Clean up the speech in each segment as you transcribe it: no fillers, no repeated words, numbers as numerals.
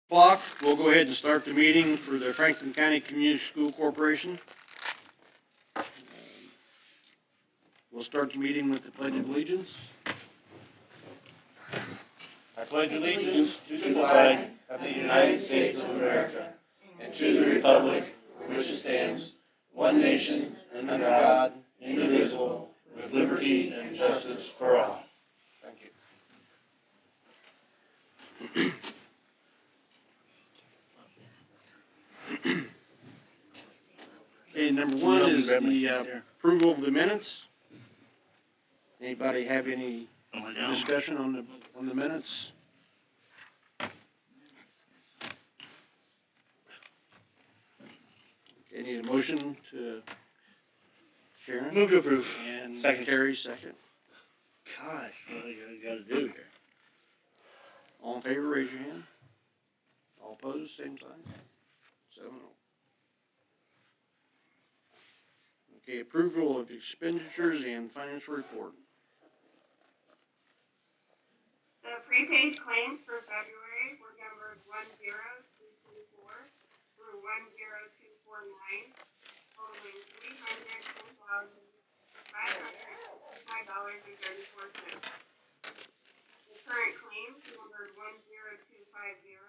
Clock. We'll go ahead and start the meeting for the Franklin County Community School Corporation. We'll start the meeting with the Pledge of Allegiance. I pledge allegiance to the flag of the United States of America and to the republic for which it stands, one nation, under God, indivisible, with liberty and justice for all. Thank you. Okay, number one is the approval of the minutes. Anybody have any discussion on the minutes? Okay, need a motion to Sharon? Move to approve. And Second. Terry, second. Gosh, what do I gotta do here? All in favor, raise your hand. All opposed, same sign. 7-0. Okay, approval of expenditures and financial report. The prepaid claims for February were numbered 10224 through 10249, totaling $310,565.34. The current claims numbered 10250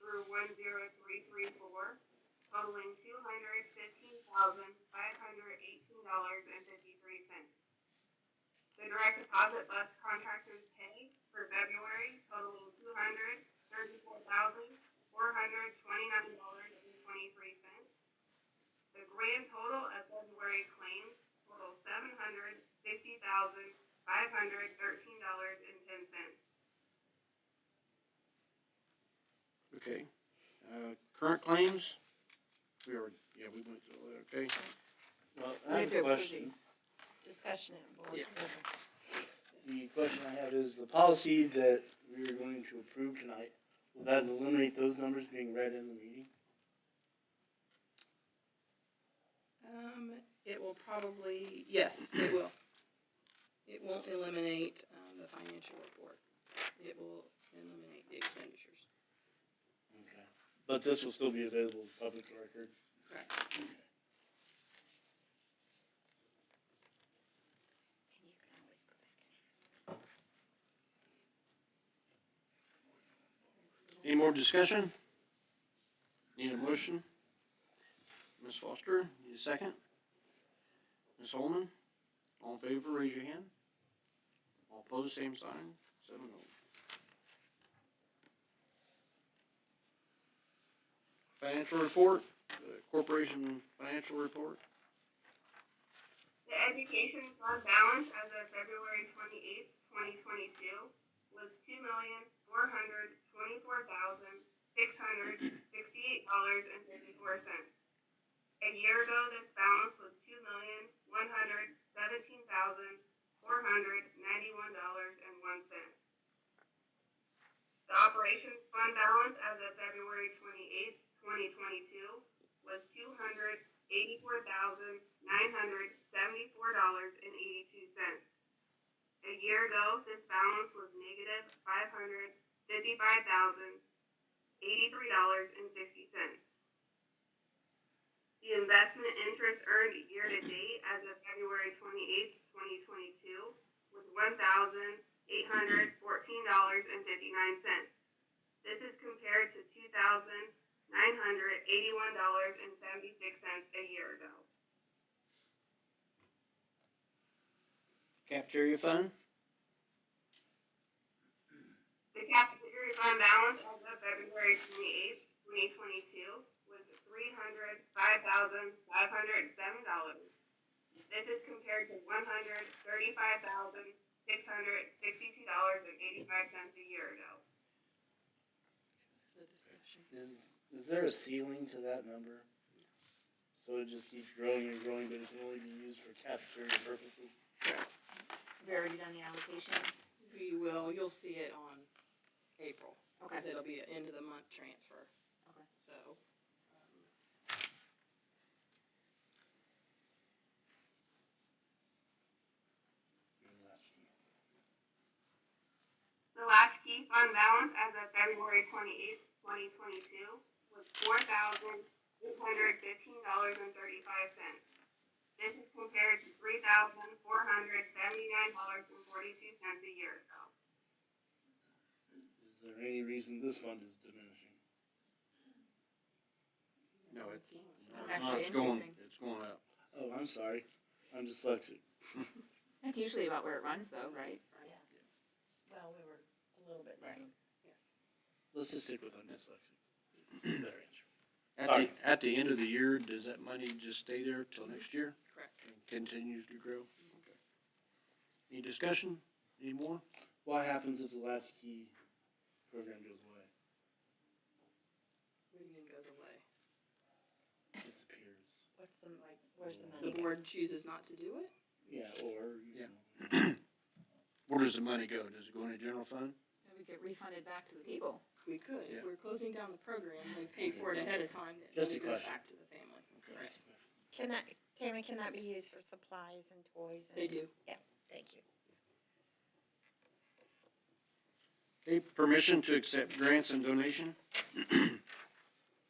through 10334, totaling $215,518.53. The direct deposit bus contractors pay for February totaling $234,429.23. The grand total of February claims total $760,513.10. Okay. Current claims? We went through that, okay. Well, I have a question. Discussion at board. Yeah. The question I have is the policy that we are going to approve tonight, will that eliminate those numbers being read in the meeting? It will probably, yes, it will. It won't eliminate the financial report. It will eliminate the expenditures. Okay. But this will still be available for public record? Correct. Okay. Any more discussion? Need a motion? Ms. Foster, need a second? Ms. Holman, all in favor, raise your hand. All opposed, same sign. 7-0. Financial report, the corporation financial report. The education fund balance as of February 28th, 2022 was $2,424,668.54. A year ago, this balance was $2,117,491.01. The operations fund balance as of February 28th, 2022 was $284,974.82. A year ago, this balance was negative $555,083.60. The investment interest earned year to date as of February 28th, 2022 was $1,814.59. This is compared to $2,981.76 a year ago. Cafeteria fund. The cafeteria fund balance as of February 28th, 2022 was $305,507. This is compared to $135,662.85 a year ago. Is there a ceiling to that number? So it just keeps growing and growing, but it can only be used for cafeteria purposes? We've already done the allocation. You'll see it on April. Okay. Because it'll be an end of the month transfer. Okay. So. The latchkey Fund balance as of February 28th, 2022 was $4,815.35. This is compared to $3,479.42 a year ago. Is there any reason this fund is diminishing? No, it's actually going, increasing. it's going up. Oh, I'm sorry. I'm dyslexic. That's usually about where it runs though, right? Well, we were a little bit down. Yes. Let's just stick with I'm dyslexic. Better answer. At the end of the year, does that money just stay there till next year? Correct. And continues to grow? Okay. Any discussion? Any more? What happens if the latchkey program goes away? What do you mean goes away? Disappears. What's the, like, where's the The money? board chooses not to do it? Yeah, or, you Yeah. know. Where does the money go? Does it go into general fund? And we get refunded back to the people. We could. Yeah. If we're closing down the program, we paid for it ahead of time, then Just it a goes question. back to the family. Correct. Can that, Tammy, can that be used for supplies and toys? They do. Thank you. Okay, permission to accept grants and donation?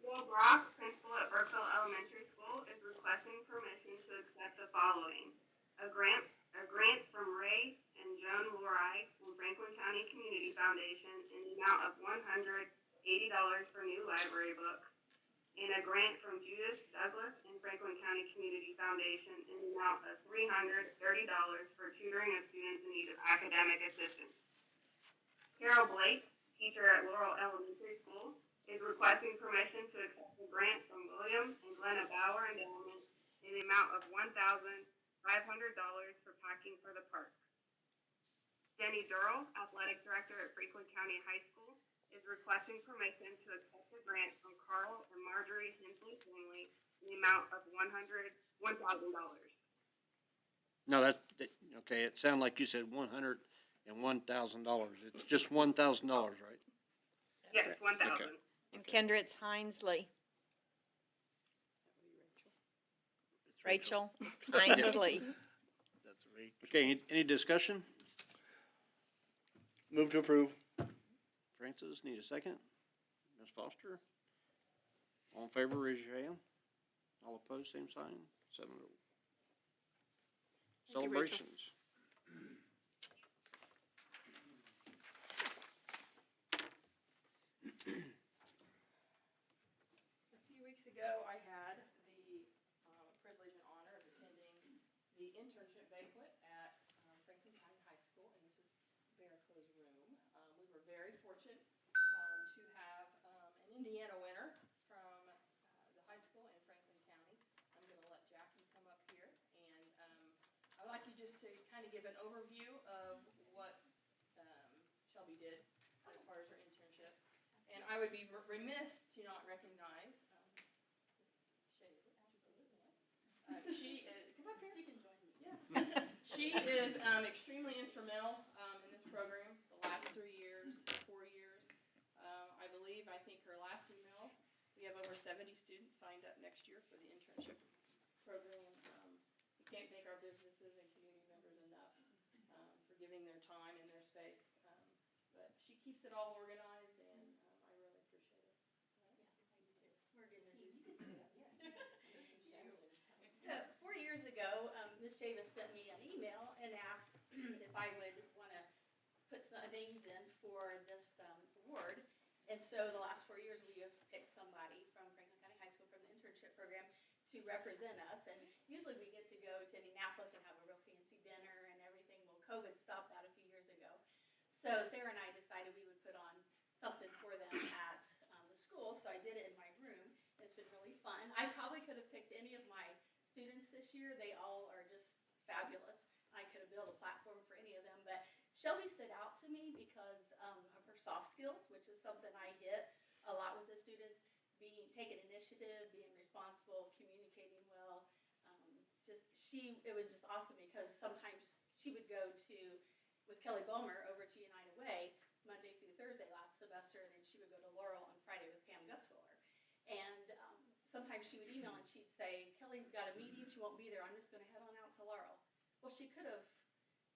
Will Brock, principal at Burkeville Elementary School, is requesting permission to accept the following. A grant from Ray and Joan Lorai from Franklin County Community Foundation in the amount of $180 for new library books. And a grant from Judith Douglas and Franklin County Community Foundation in the amount of $330 for tutoring of students in need of academic assistance. Carol Blake, teacher at Laurel Elementary School, is requesting permission to accept a grant from William and Glenna Bauer Endowment in the amount of $1,500 for packing for the park. Jenny Durrell, athletic director at Franklin County High School, is requesting permission to accept a grant from Carl and Marjorie Hensley family in the amount of $1,000. No, okay, it sounded like you said $101,000. It's just $1,000, right? Yes, 1,000. Okay. And Kendra, it's Hinesley. It's Rachel, Hinesley. That's right. Okay, any discussion? Move to approve. Francis, need a second? Ms. Foster? All in favor, raise your hand. All opposed, same sign. 7-0. Thank you, Rachel. Celebrations. A few weeks ago, I had the privilege and honor of attending the internship banquet at Franklin County High School, and this is Berica's room. We were very fortunate to have an Indiana winner from the high school in Franklin County. I'm going to let Jackie come up here, and I'd like you just to kind of give an overview of what Shelby did as far as her internships. And I would be remiss to not recognize she is, come up here. She can join me. Yes. She is extremely instrumental in this program the last 3 years, 4 years. I think her last email, we have over 70 students signed up next year for the internship program. We can't thank our businesses and community members enough for giving their time and their space. But she keeps it all organized, and I really appreciate it. We're a good team. You can sit up, yes. So 4 years ago, Ms. Chavis sent me an email and asked if I would want to put some names in for this award. And so the last 4 years, we have picked somebody from Franklin County High School from the internship program to represent us. And usually we get to go to Indianapolis and have a real fancy dinner and everything. Well, COVID stopped that a few years ago. So Sarah and I decided we would put on something for them at the school. So I did it in my room. It's been really fun. I probably could have picked any of my students this year. They all are just fabulous. I could have built a platform for any of them. But Shelby stood out to me because of her soft skills, which is something I hit a lot with the students. Taking initiative, being responsible, communicating well. It was just awesome because sometimes she would go with Kelly Bomer over to United Way Monday through Thursday last semester, and then she would go to Laurel on Friday with Pam Gutzwiller. And sometimes she would email and she'd say, Kelly's got a meeting, she won't be there, I'm just going to head on out to Laurel. Well, she could have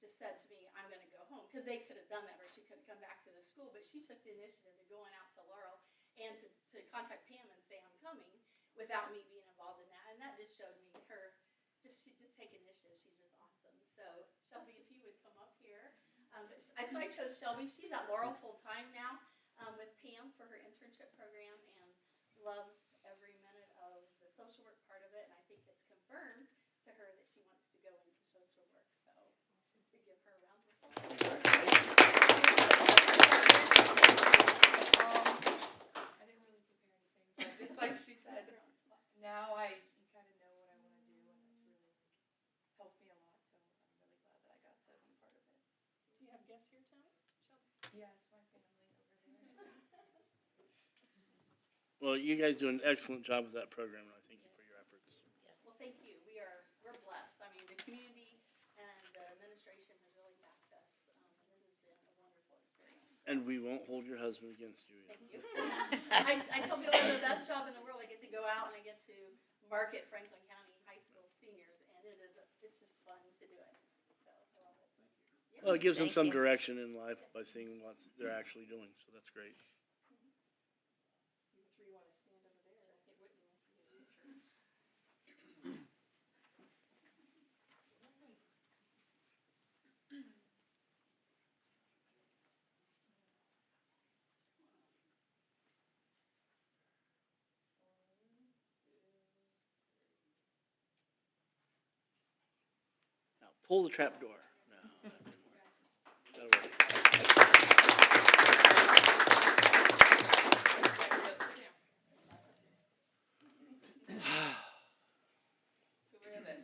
just said to me, I'm gonna go home, because they could have done that, or she could have come back to the school, but she took the initiative to going out to Laurel and to contact Pam and say, I'm coming, without me being involved in that, and that just showed me her, she just take initiative, she's just awesome. So Shelby, if you would come up here, so I chose Shelby, she's at Laurel full-time now, with Pam for her internship program, and loves every minute of the social work part of it, and I think it's confirmed to her that she wants to go into social work, so we give her a round of applause. I didn't really prepare anything, but just like she said, now I kind of know what I want to do, and it's really helped me a lot. So I'm really glad that I got to be part of it. Do you have guests here tonight? Yes, my family over there. Well, you guys do an excellent job with that program, and I thank you for your efforts. Yes. Well, thank you. We're blessed. I mean, the community and the administration has really backed us, and it has been a wonderful experience. And we won't hold your husband against you. Thank you. I tell people I have the best job in the world. I get to go out and I get to market Franklin County High School seniors, and it's just fun to do it. So I love it. Yeah. Well, it gives them some direction in life by seeing what they're actually doing, so that's great. You three want to stand over there? I think Whitney wants to get a picture. Now, pull the trap door. No, that'll work. So we're at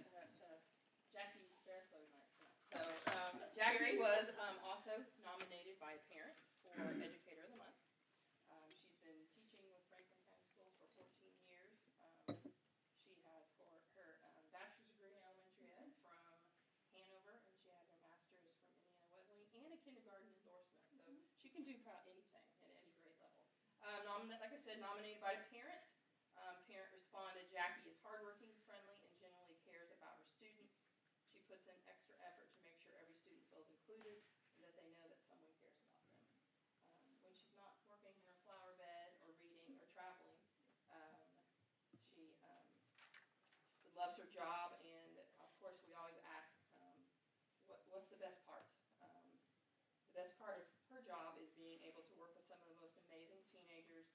Jackie Bearclaw night tonight. So Jackie was also nominated by parents for Educator of the Month. She's been teaching with Franklin County Schools for 14 years. She has her bachelor's degree in elementary ed from Hanover, and she has her master's from Indiana Wesleyan and a kindergarten endorsement. So she can do about anything at any grade level. Like I said, nominated by a parent. Parent responded, Jackie is hardworking, friendly, and genuinely cares about her students. She puts in extra effort to make sure every student feels included and that they know that someone cares about them. When she's not working in her flower bed or reading or traveling, she loves her job, and of course we always ask, what's the best part? The best part of her job is being able to work with some of the most amazing teenagers.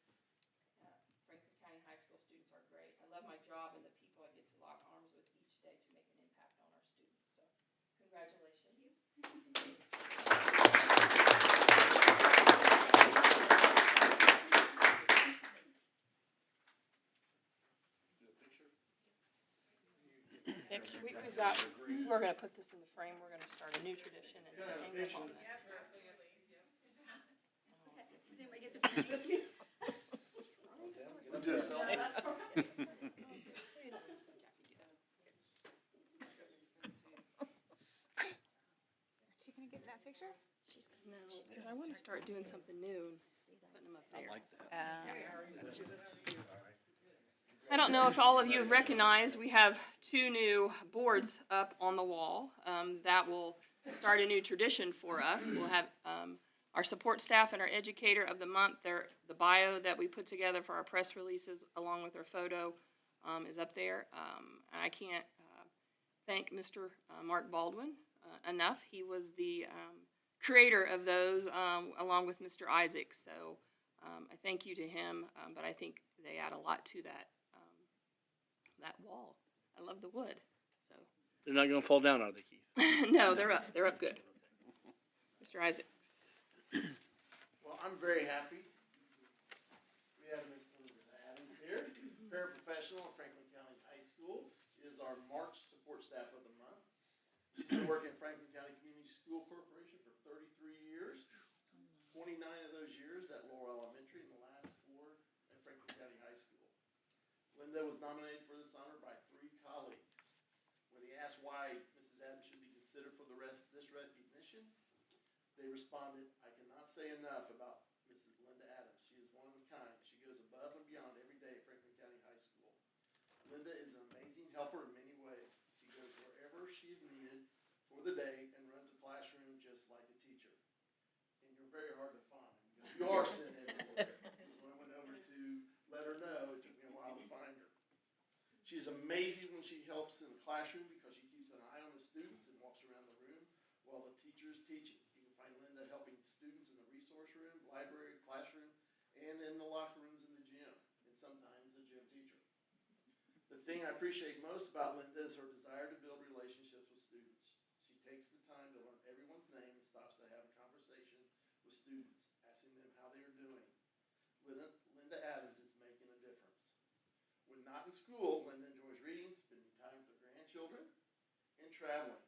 Franklin County High School students are great. I love my job and the people I get to lock arms with each day to make an impact on our students. So, congratulations. We're going to put this in the frame. We're going to start a new tradition and hang this on this. Does anybody get to be with you? Do a selfie. That's right. She gonna get that picture? No, because I want to start doing something new and putting them up there. I like that. I don't know if all of you have recognized, we have 2 new boards up on the wall that will start a new tradition for us. We'll have our support staff and our educator of the month. The bio that we put together for our press releases along with our photo is up there. And I can't thank Mr. Mark Baldwin enough. He was the creator of those along with Mr. Isaac. So I thank you to him, but I think they add a lot to that wall. I love the wood. So They're not going to fall down, are they, Keith? no, they're up. They're up good. Mr. Isaac. Well, I'm very happy. We have Miss Linda Adams here, paraprofessional at Franklin County High School, is our March support staff of the month. She's been working at Franklin County Community School Corporation for 33 years, 29 of those years at Laurel Elementary, and the last 4 at Franklin County High School. Linda was nominated for this honor by 3 colleagues. When they asked why Mrs. Adams should be considered for this recognition, they responded, I cannot say enough about Mrs. Linda Adams. She is one of a kind. She goes above and beyond every day at Franklin County High School. Linda is an amazing helper in many ways. She goes wherever she is needed for the day and runs a class very hard to find, because you are sent everywhere. When I went over to let her know, it took me a while to find her. She's amazing when she helps in the classroom because she keeps an eye on the students and walks around the room while the teacher is teaching. You can find Linda helping students in the resource room, library, classroom, and in the locker rooms in the gym, and sometimes the gym teacher. The thing I appreciate most about Linda is her desire to build relationships with students. She takes the time to learn everyone's name and stops to have a conversation with students, asking them how they are doing. Linda Adams is making a difference. When not in school, Linda enjoys reading, spending time with her grandchildren, and traveling.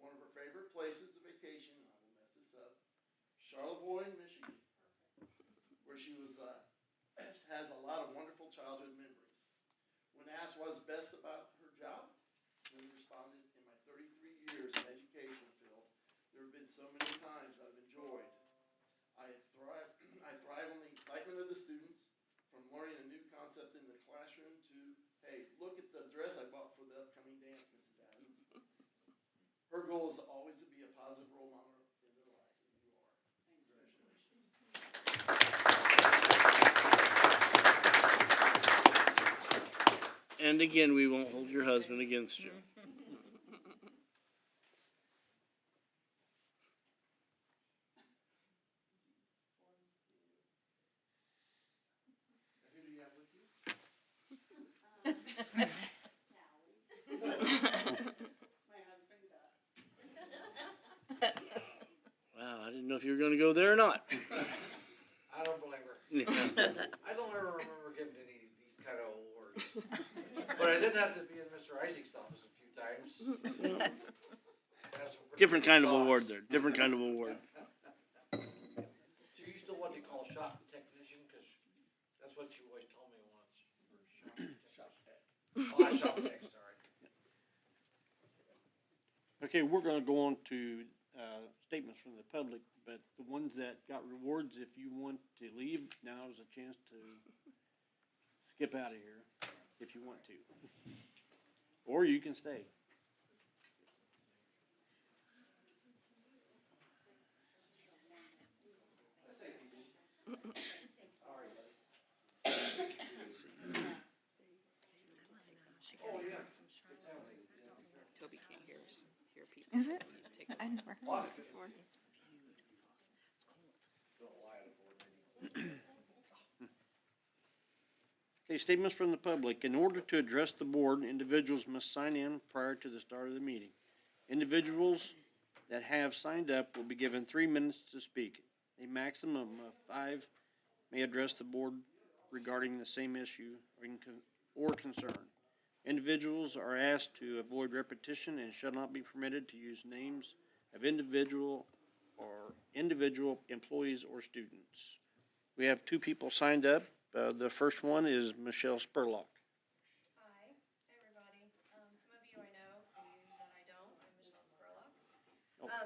One of her favorite places to vacation, and I will mess this up, Charlevoix, Michigan, where she has a lot of wonderful childhood memories. When asked what was best about her job, Linda responded, in my 33 years in education field, there have been so many times I've enjoyed. I thrive on the excitement of the students, from learning a new concept in the classroom to, hey, look at the dress I bought for the upcoming dance, Mrs. Adams. Her goal is always to be a positive role model in their life, and you are. Congratulations. And again, we won't hold your husband against you. Who do you have with you? My husband does. Wow, I didn't know if you were going to go there or not. I don't blame her. I don't ever remember getting any of these kind of awards. But I did have to be in Mr. Isaac's office a few times. Different kind of award there. Different kind of award. So you still what they call shop technician? Because that's what you always told me once. Shop tech. Oh, I shop tech, sorry. Okay, we're gonna go on to, statements from the public, but the ones that got rewards, if you want to leave, now is a chance to skip out of here, if you want to. Or you can stay. Toby can't hear us, hear people. Is it? We need to take a- I never heard Awesome. it before. Don't lie at a board meeting. Okay, statements from the public. In order to address the board, individuals must sign in prior to the start of the meeting. Individuals that have signed up will be given 3 minutes to speak. A maximum of 5 may address the board regarding the same issue or concern. Individuals are asked to avoid repetition and shall not be permitted to use names of individual employees or students. We have 2 people signed up. The first one is Michelle Spurlock. Hi, everybody. Some of you I know, and you that I don't. I'm Michelle Spurlock.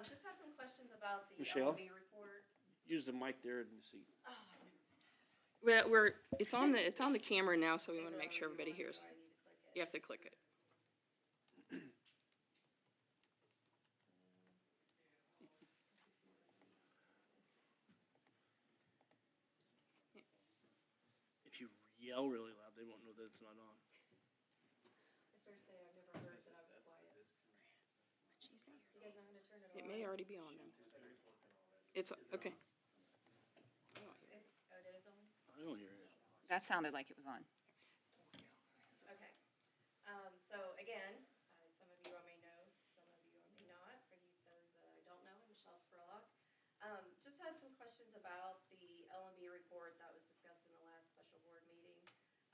Just have some questions about the Michelle? LB report. Use the mic there in the seat. Oh, I've never been asked. It's on the camera now, so we want to make sure everybody hears. I need to click it. You have to click it. If you yell really loud, they won't know that it's not on. I sort of say I've never heard that I was quiet. Do you guys know how to turn it on? It may already be on then. It's, okay. Oh, that is on? I don't hear it. That sounded like it was on. Okay. So again, some of you I may know, some of you I may not. For you, those that I don't know, I'm Michelle Spurlock. Just had some questions about the LMB report that was discussed in the last special board meeting.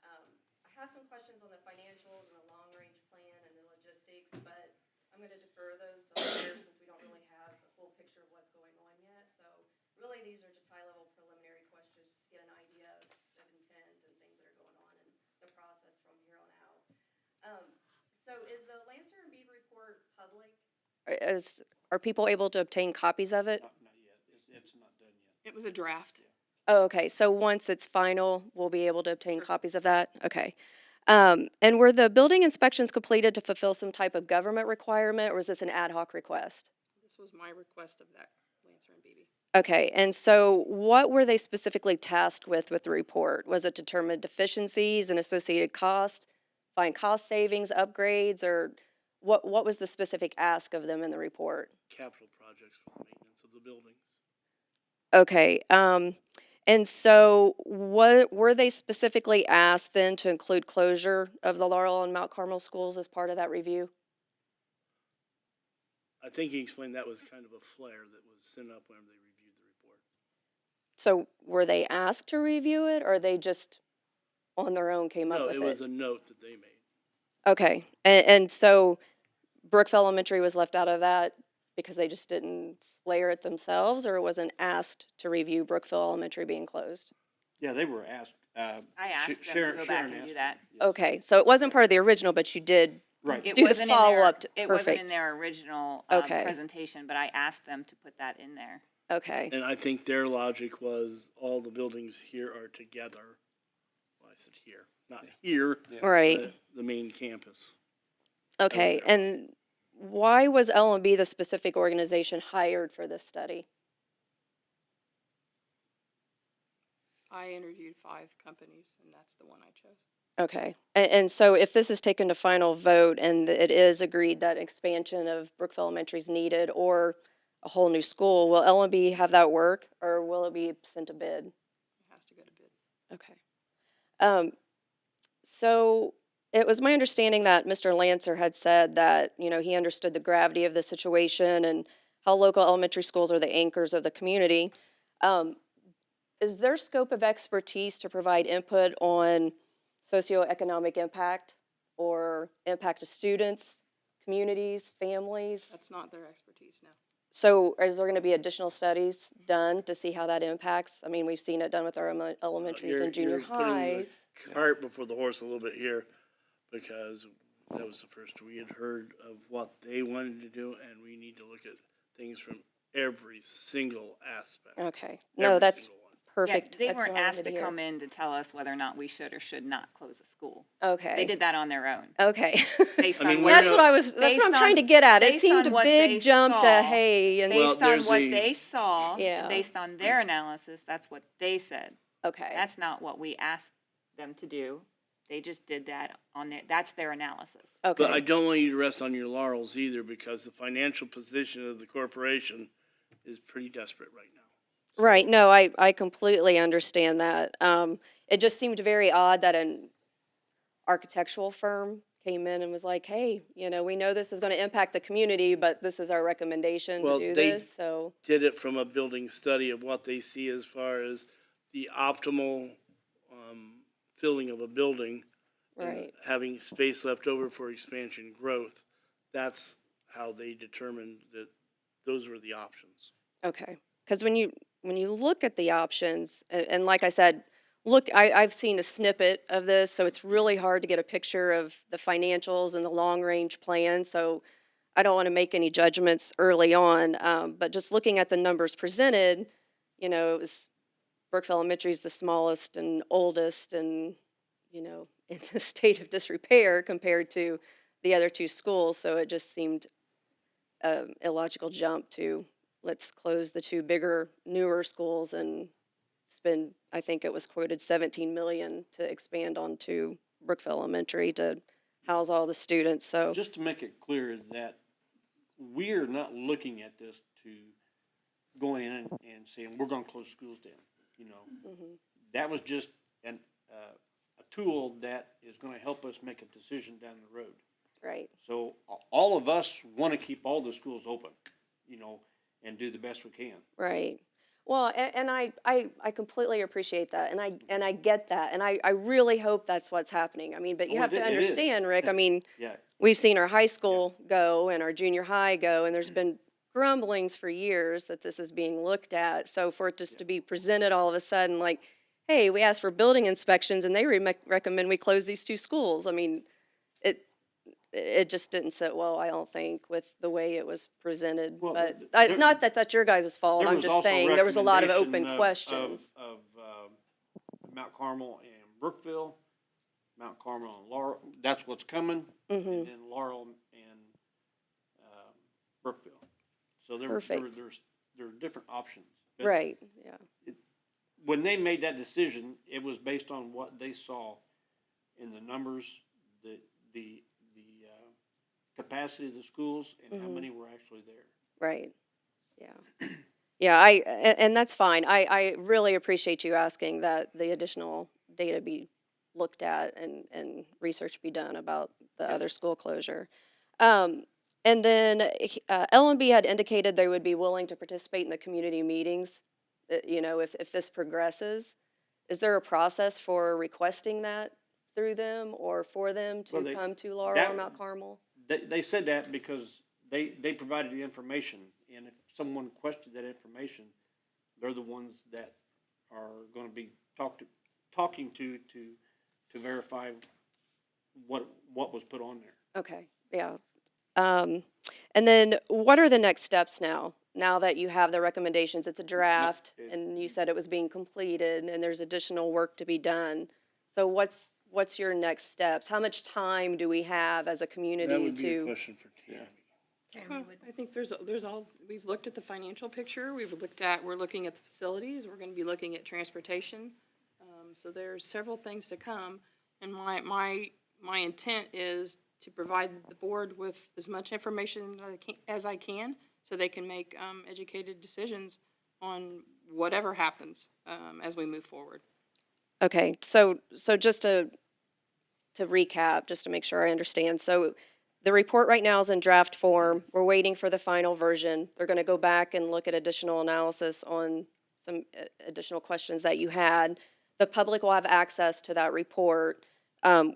I have some questions on the financials and the long-range plan and the logistics, but I'm going to defer those to later since we don't really have a full picture of what's going on yet. So really, these are just high-level preliminary questions just to get an idea of intent and things that are going on in the process from here on out. So is the Lancer and Beebe report public? Are people able to obtain copies of it? Not yet. It's not done yet. It was a draft. Oh, okay. So once it's final, we'll be able to obtain copies of that? Okay. And were the building inspections completed to fulfill some type of government requirement, or is this an ad hoc request? This was my request of that Lancer and BB. Okay, and so what were they specifically tasked with the report? Was it determine deficiencies and associated cost, find cost savings, upgrades, or what was the specific ask of them in the report? Capital projects for the maintenance of the buildings. Okay, and so what were they specifically asked then to include closure of the Laurel and Mount Carmel schools as part of that review? I think he explained that was kind of a flare that was sent up whenever they reviewed the report. So were they asked to review it, or they just on their own came up No, with it it? was a note that they made. Okay, and so Brookville Elementary was left out of that because they just didn't layer it themselves, or it wasn't asked to review Brookville Elementary being closed? Yeah, they were asked. I asked them to go back Sharon and do asked. that. Yes. Okay, so it wasn't part of the original, but you did Right. It do the wasn't in their- follow-up. It wasn't in Perfect. their original Okay. presentation, but I asked them to put that in there. Okay, And I think their logic was all the buildings here are together. Well, I said here, not here, Yeah. right. but the main campus. Okay, their and why was L&B the specific organization hired for this study? I interviewed 5 companies, and that's the one I chose. Okay, and so if this is taken to final vote and it is agreed that expansion of Brookville Elementary is needed or a whole new school, will L&B have that work, or will it be sent to bid? It has to go to bid. Okay. So it was my understanding that Mr. Lancer had said that, he understood the gravity of the situation and how local elementary schools are the anchors of the community. Is their scope of expertise to provide input on socioeconomic impact or impact to students, communities, families? That's not their expertise, no. So is there going to be additional studies done to see how that impacts? I mean, we've seen it done with our elementaries You're- and junior you're putting highs. the cart before the horse a little bit here, because that was the first we had heard of what they wanted to do, and we need to look at things from every single aspect. Okay. No, Every that's single one. perfect. Yeah, they That's weren't what I asked wanted to hear. come in to tell us whether or not we should or should not close a school. Okay. They did that on their own. Okay. Based I mean, on we're what, That's what I was. That's based what I'm on- trying to get at. It based seemed on a what big they jump to saw, hey and Well, based on there's what a- they saw, Yeah. and based on their analysis, that's what they said. okay. That's not what we asked them to do. They just did that on their, that's their analysis. Okay. But I don't want you to rest on your laurels either, because the financial position of the corporation is pretty desperate right now. Right. No, I completely understand that. It just seemed very odd that an architectural firm came in and was like, hey, we know this is going to impact the community, but this is our recommendation Well, to do they- this. So, Did it from a building study of what they see as far as the optimal filling of a building, and right. having space left over for expansion growth. That's how they determined that those were the options. Okay. Because when you look at the options, and like I said, I've seen a snippet of this, so it's really hard to get a picture of the financials and the long range plan. So I don't want to make any judgments early on, but just looking at the numbers presented, it was Brookville Elementary is the smallest and oldest, and in the state of disrepair compared to the other 2 schools. So it just seemed illogical jump to let's close the 2 bigger, newer schools and spend, I think it was quoted, $17 million to expand onto Brookville Elementary to house all the students. So Just to make it clear that we're not looking at this to go in and saying, we're gonna close schools down, mhm, That was just a tool that is gonna help us make a decision down the road. right. So all of us wanna keep all the schools open, and do the best we can. Right. Well, and I completely appreciate that, and I get that, and I really hope that's what's happening. I mean, but you Oh, have to it is. understand, Rick. I mean, Yeah, we've seen our high school go and our junior high go, and there's been grumblings for years that this is being looked at. So for it just to be presented all of a sudden, like, hey, we asked for building inspections, and they recommend we close these 2 schools. I mean, it just didn't sit well, I don't think, with the way it was presented. Well, But there- it's not that that's your guys' fault. there I'm was just also saying there was a lot of open recommendation questions. Of Mount Carmel and Brookville, Mount Carmel and Laurel, that's what's coming, Mhm. and then Laurel and Brookville. So Perfect. there are different options. But Right, yeah. when they made that decision, it was based on what they saw in the numbers, the capacity of the schools, and how many were actually there. Right, yeah. Yeah, and that's fine. I really appreciate you asking that the additional data be looked at and research be done about the other school closure. Um, and then LMB had indicated they would be willing to participate in the community meetings, you know, if this progresses. Is there a process for requesting that through them or for them to Well, come to Laurel that- or Mount Carmel? They said that because they provided the information, and if someone questioned that information, they're the ones that are going to be talking to verify what was put on there. Okay, yeah. And then what are the next steps now? Now that you have the recommendations, it's a draft, and you said it was being completed, and there's additional work to be done. So what's your next steps? How much time do we have as a community That would be a to? question for Tammy. I think there's all, we've looked at the financial picture, we're looking at the facilities, we're gonna be looking at transportation. So there's several things to come, and my intent is to provide the board with as much information as I can, so they can make, educated decisions on whatever happens, as we move forward. Okay, so just to recap, just to make sure I understand. So the report right now is in draft form. We're waiting for the final version. They're going to go back and look at additional analysis on some additional questions that you had. The public will have access to that report.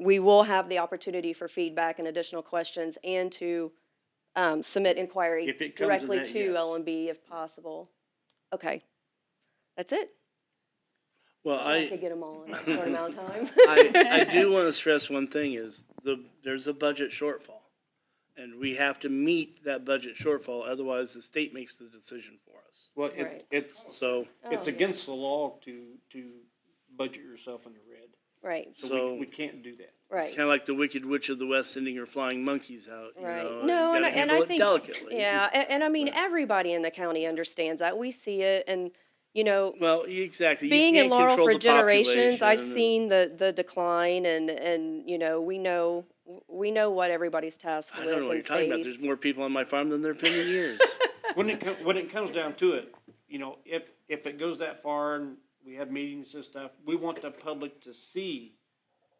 We will have the opportunity for feedback and additional questions and to submit inquiry If it comes to directly that, to yes. LMB if possible. Okay, that's it. Well, I could get them all in a short amount of time. I do want to stress one thing is there's a budget shortfall. And we have to meet that budget shortfall, otherwise the state makes the decision for us. Well, Right. it's So, it's Oh, against the law to budget yourself in the red. Right, So So- we can't do that. it's right. kind of like the Wicked Witch of the West sending her flying monkeys out, you Right. know? No, you and gotta I handle it think, delicately. yeah, and I mean, But- everybody in the county understands that. We see it, and, you know, Well, exactly. You being in can't Laurel control for the generations, I've population and- seen the decline, and, you know, we know what everybody's tasked I with don't know what you're and talking about. There's faced. more people on my farm than there've been in years. When it comes down to it, you know, if it goes that far and we have meetings and stuff, we want the public to see,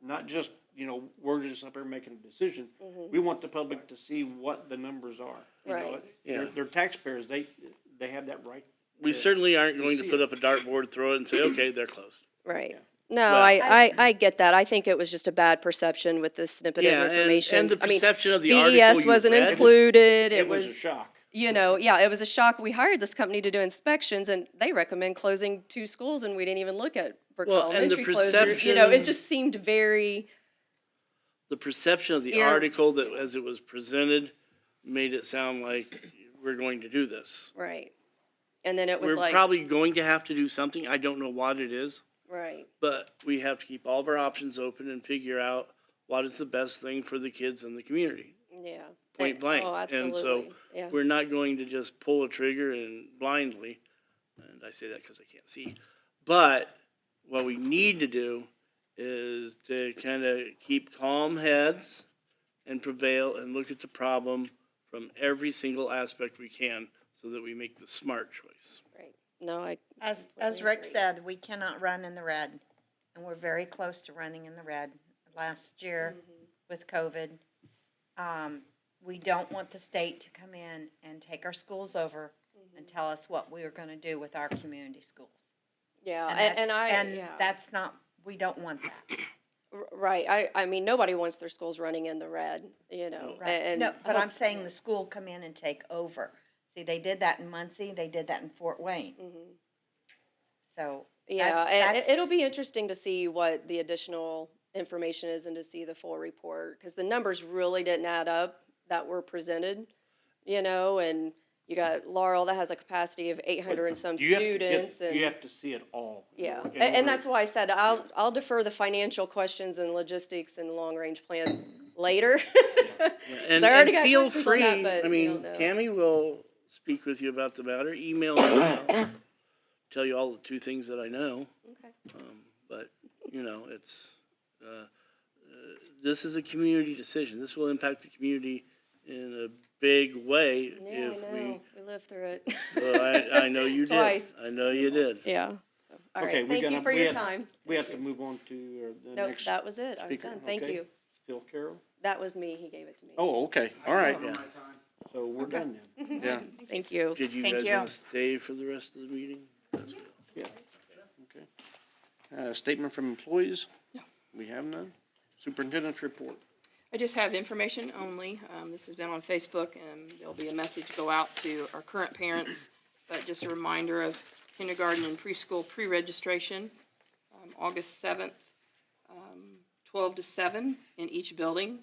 not just, you know, we're just up here making a decision. We want the public to see what the numbers are. You know, Right. Yeah. they're taxpayers. They have that right. We to- certainly aren't to going to see put it. up a dartboard, throw it and say, okay, they're closed. Right. Yeah. No, Well- I get that. I think it was just a bad perception with this snippet Yeah, of information. and the I mean, perception of the article BES you wasn't read. included. It was a shock. You know, yeah, it was a shock. We hired this company to do inspections, and they recommend closing 2 schools, and we didn't even look at Brookville Well, and the Elementary closure. You know, it perception- just seemed very, The perception of the Yeah. article that as it was presented made it sound like we're going to do this. right. And then it was We're like, probably going to have to do something. I don't know what it is, right, but we have to keep all of our options open and figure out what is the best thing for the kids in the community. yeah. Point blank. Oh, And so absolutely, yeah. we're not going to just pull a trigger and blindly, and I say that because I can't see. But what we need to do is to kind of keep calm heads and prevail and look at the problem from every single aspect we can so that we make the smart choice. Right. No, I As completely Rick agree. said, we cannot run in the red, and we're very close to running in the red. Last year with COVID, we don't want the state to come in and take our schools over and tell us what we are gonna do with our community schools. Yeah, And yeah. that's not, we don't want that. Right. I mean, nobody wants their schools running in the red, you know. Right. And No, but I'm saying the school come in and take over. See, they did that in Muncie, they did that in Fort Wayne, Mhm. so. Yeah, and that's- it'll be interesting to see what the additional information is and to see the full report, because the numbers really didn't add up that were presented, you know, and you got Laurel that has a capacity of 800 and some You have to students, get, and you have to see it all. yeah, in and order- that's why I said I'll defer the financial questions and logistics and long range plan later. And, I already and got feel questions on free, that, but I we mean, don't know. Tammy will speak with you about the matter. Email me. I'll tell you all the 2 things that I know. Okay. But, it's, this is a community decision. This will impact the community in a big way Yeah, if I know. We lived through it. well, I know you did. Twice. I know you did. Yeah. So, all Okay, right. we Thank you gotta- for we your have- time. We have to move on to the Nope, next that was it. I was speaker. done. Thank Okay. you. Phil Carroll? That was me. He gave it to me. Oh, okay, all right. Yeah. So we're done then. Yeah, Thank you. Did you Thank guys you. want to stay for the rest of the meeting? yeah, okay. Statement from employees? We have none. Superintendent's report. I just have information only. This has been on Facebook, and there'll be a message go out to our current parents, but just a reminder of kindergarten and preschool pre-registration, August 7th, 12 to 7 in each building,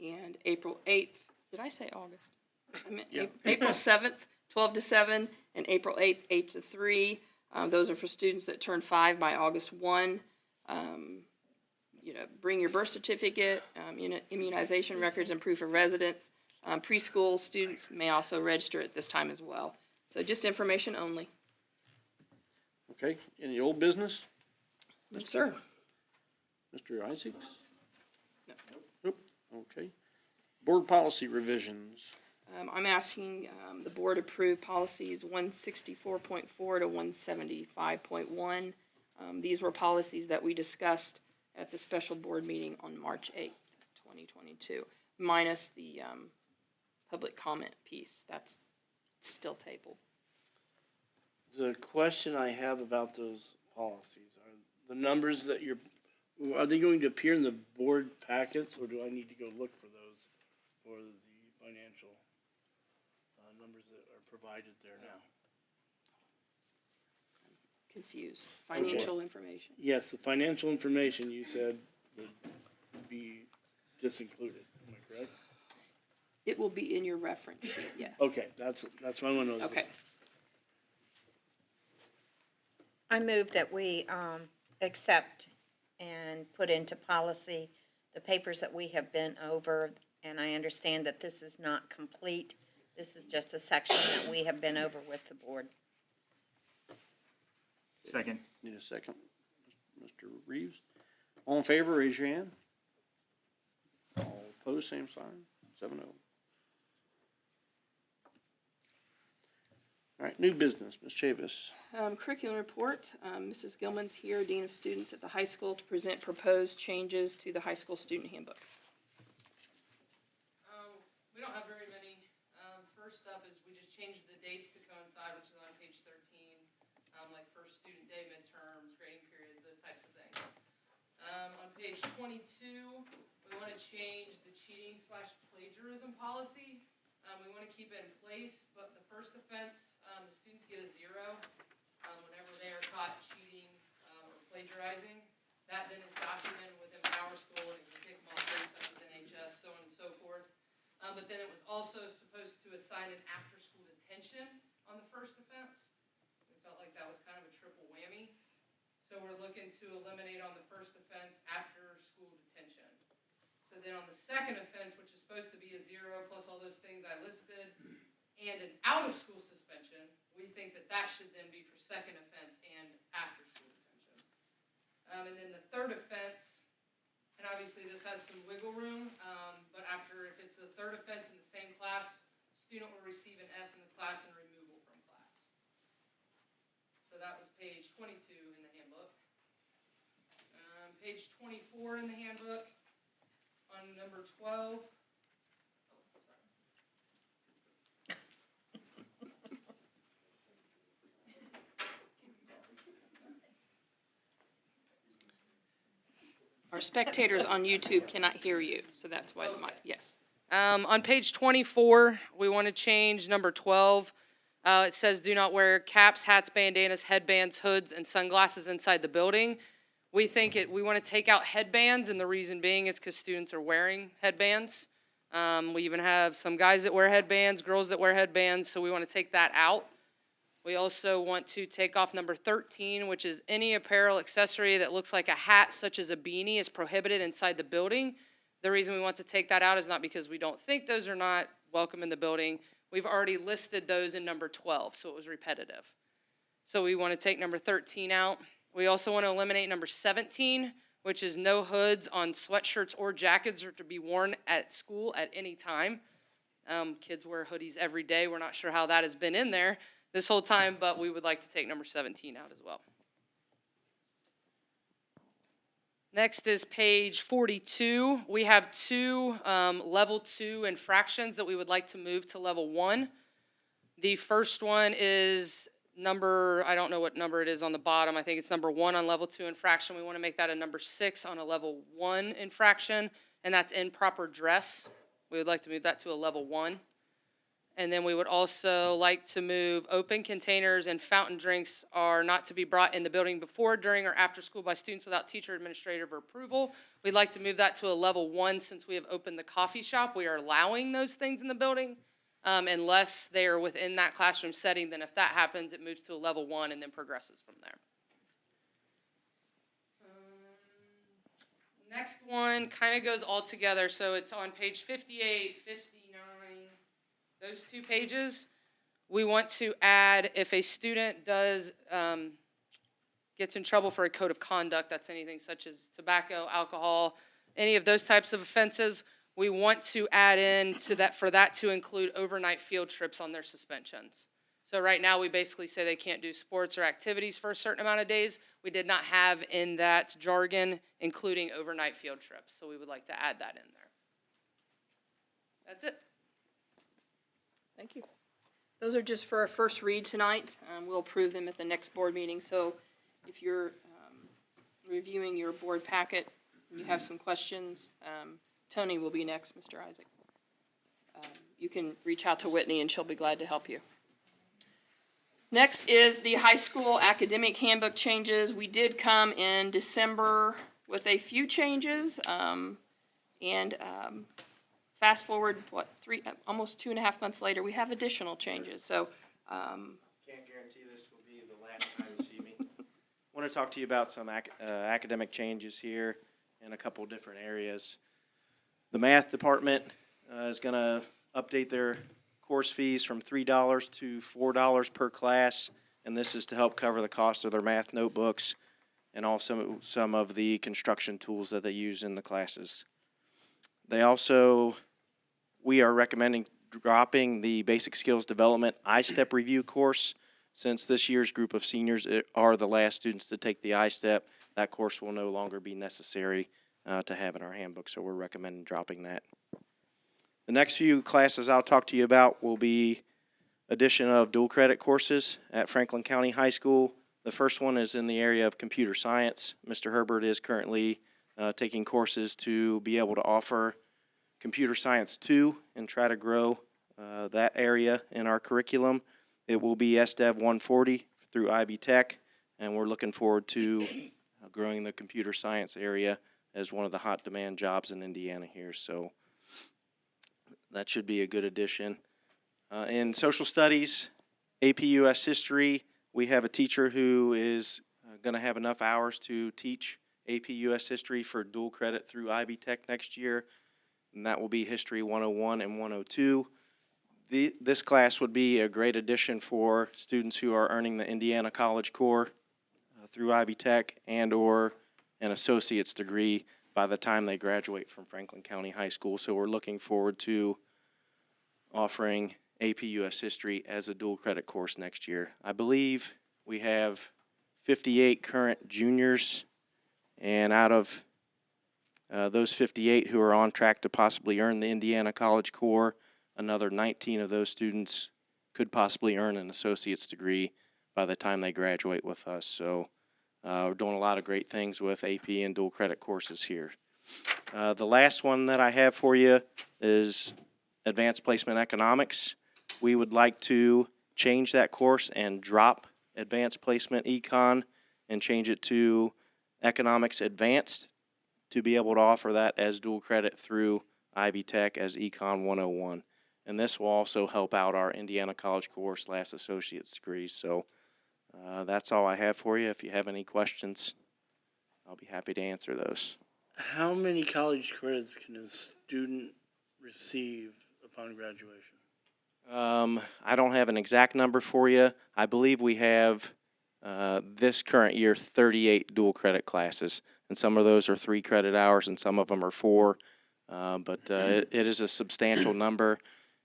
and April 8th, did I say August? I meant Yeah. April 7th, 12 to 7, and April 8th, 8 to 3. Those are for students that turn 5 by August 1. Bring your birth certificate, immunization records, and proof of residence. Preschool students may also register at this time as well. So just information only. Okay, any old business? Yes, sir. Mr. Isaacs? No. Nope, okay. Board policy revisions. I'm asking the board approve policies 164.4 to 175.1. These were policies that we discussed at the special board meeting on March 8th, 2022, minus the public comment piece. That's still tabled. The question I have about those policies are the numbers that are they going to appear in the board packets, or do I need to go look for those for the financial numbers that are provided there now? Confused. Financial information. Yes, the financial information you said would be disincluded. Am I correct? It will be in your reference sheet, yes. Okay, that's what I want to know. Okay. I move that we accept and put into policy the papers that we have been over, and I understand that this is not complete. This is just a section that we have been over with the board. Second. Need a second? Mr. Reeves? All in favor, raise your hand. All opposed, same sign. 7-0. All right, new business, Ms. Chavis. Curriculum report. Mrs. Gilman's here, Dean of Students at the high school, to present proposed changes to the high school student handbook. We don't have very many. First up is we just changed the dates to coincide, which is on page 13, like first student day, midterms, grading periods, those types of things. On page 22, we want to change the cheating/plagiarism policy. We want to keep it in place, but the first offense, the students get a 0 whenever they are caught cheating or plagiarizing. That then is documented within Power School, and it can kick them off grades such as NHS, so on and so forth. But then it was also supposed to assign an after-school detention on the first offense. We felt like that was kind of a triple whammy. So we're looking to eliminate on the first offense after-school detention. So then on the second offense, which is supposed to be a 0 plus all those things I listed, and an out-of-school suspension, we think that that should then be for second offense and after-school detention. And then the third offense, and obviously this has some wiggle room, but if it's a third offense in the same class, student will receive an F in the class and removal from class. So that was page 22 in the handbook. Page 24 in the handbook, on number 12. Our spectators on YouTube cannot hear you, so that's why the mic, yes. On page 24, we want to change number 12. It says do not wear caps, hats, bandanas, headbands, hoods, and sunglasses inside the building. We want to take out headbands, and the reason being is because students are wearing headbands. We even have some guys that wear headbands, girls that wear headbands, so we want to take that out. We also want to take off number 13, which is any apparel accessory that looks like a hat, such as a beanie, is prohibited inside the building. The reason we want to take that out is not because we don't think those are not welcome in the building. We've already listed those in number 12, so it was repetitive. So we want to take number 13 out. We also want to eliminate number 17, which is no hoods on sweatshirts or jackets are to be worn at school at any time. Kids wear hoodies every day. We're not sure how that has been in there this whole time, but we would like to take number 17 out as well. Next is page 42. We have two level 2 infractions that we would like to move to level 1. The first one is number, I don't know what number it is on the bottom. I think it's number 1 on level 2 infraction. We want to make that a number 6 on a level 1 infraction, and that's improper dress. We would like to move that to a level 1. And then we would also like to move open containers and fountain drinks are not to be brought in the building before, during, or after school by students without teacher administrative approval. We'd like to move that to a level 1 since we have opened the coffee shop. We are allowing those things in the building unless they are within that classroom setting. Then if that happens, it moves to a level 1 and then progresses from there. Next one kind of goes all together. So it's on page 58, 59. Those 2 pages, we want to add if a student does gets in trouble for a code of conduct, that's anything such as tobacco, alcohol, any of those types of offenses, we want to add in to that for that to include overnight field trips on their suspensions. So right now we basically say they can't do sports or activities for a certain amount of days. We did not have in that jargon including overnight field trips, so we would like to add that in there. That's it. Thank you. Those are just for our first read tonight. We'll approve them at the next board meeting. So if you're reviewing your board packet and you have some questions, Tony will be next, Mr. Isaac. You can reach out to Whitney and she'll be glad to help you. Next is the high school academic handbook changes. We did come in December with a few changes fast forward, almost 2.5 months later, we have additional changes. So, can't guarantee this will be the last time you see me. I want to talk to you about some academic changes here in a couple different areas. The math department is going to update their course fees from $3 to $4 per class, and this is to help cover the cost of their math notebooks and also some of the construction tools that they use in the classes. We are recommending dropping the Basic Skills Development I-STEP review course. Since this year's group of seniors are the last students to take the I-STEP, that course will no longer be necessary to have in our handbook, so we're recommending dropping that. The next few classes I'll talk to you about will be addition of dual credit courses at Franklin County High School. The first one is in the area of computer science. Mr. Herbert is currently taking courses to be able to offer Computer Science 2 and try to grow that area in our curriculum. It will be SDEV 140 through IB Tech, and we're looking forward to growing the computer science area as one of the hot demand jobs in Indiana here. So that should be a good addition. In social studies, AP US History, we have a teacher who is going to have enough hours to teach AP US History for dual credit through IB Tech next year, and that will be History 101 and 102. This class would be a great addition for students who are earning the Indiana College Core through IB Tech and or an associate's degree by the time they graduate from Franklin County High School. So we're looking forward to offering AP US History as a dual credit course next year. I believe we have 58 current juniors, and out of those 58 who are on track to possibly earn the Indiana College Core, another 19 of those students could possibly earn an associate's degree by the time they graduate with us. So we're doing a lot of great things with AP and dual credit courses here. The last one that I have for you is Advanced Placement Economics. We would like to change that course and drop Advanced Placement Econ and change it to Economics Advanced to be able to offer that as dual credit through IB Tech as Econ 101. And this will also help out our Indiana College Core / associate's degrees. So that's all I have for you. If you have any questions, I'll be happy to answer those. How many college credits can a student receive upon graduation? I don't have an exact number for you. I believe we have, this current year, 38 dual credit classes. And some of those are 3 credit hours and some of them are 4. It is a substantial number.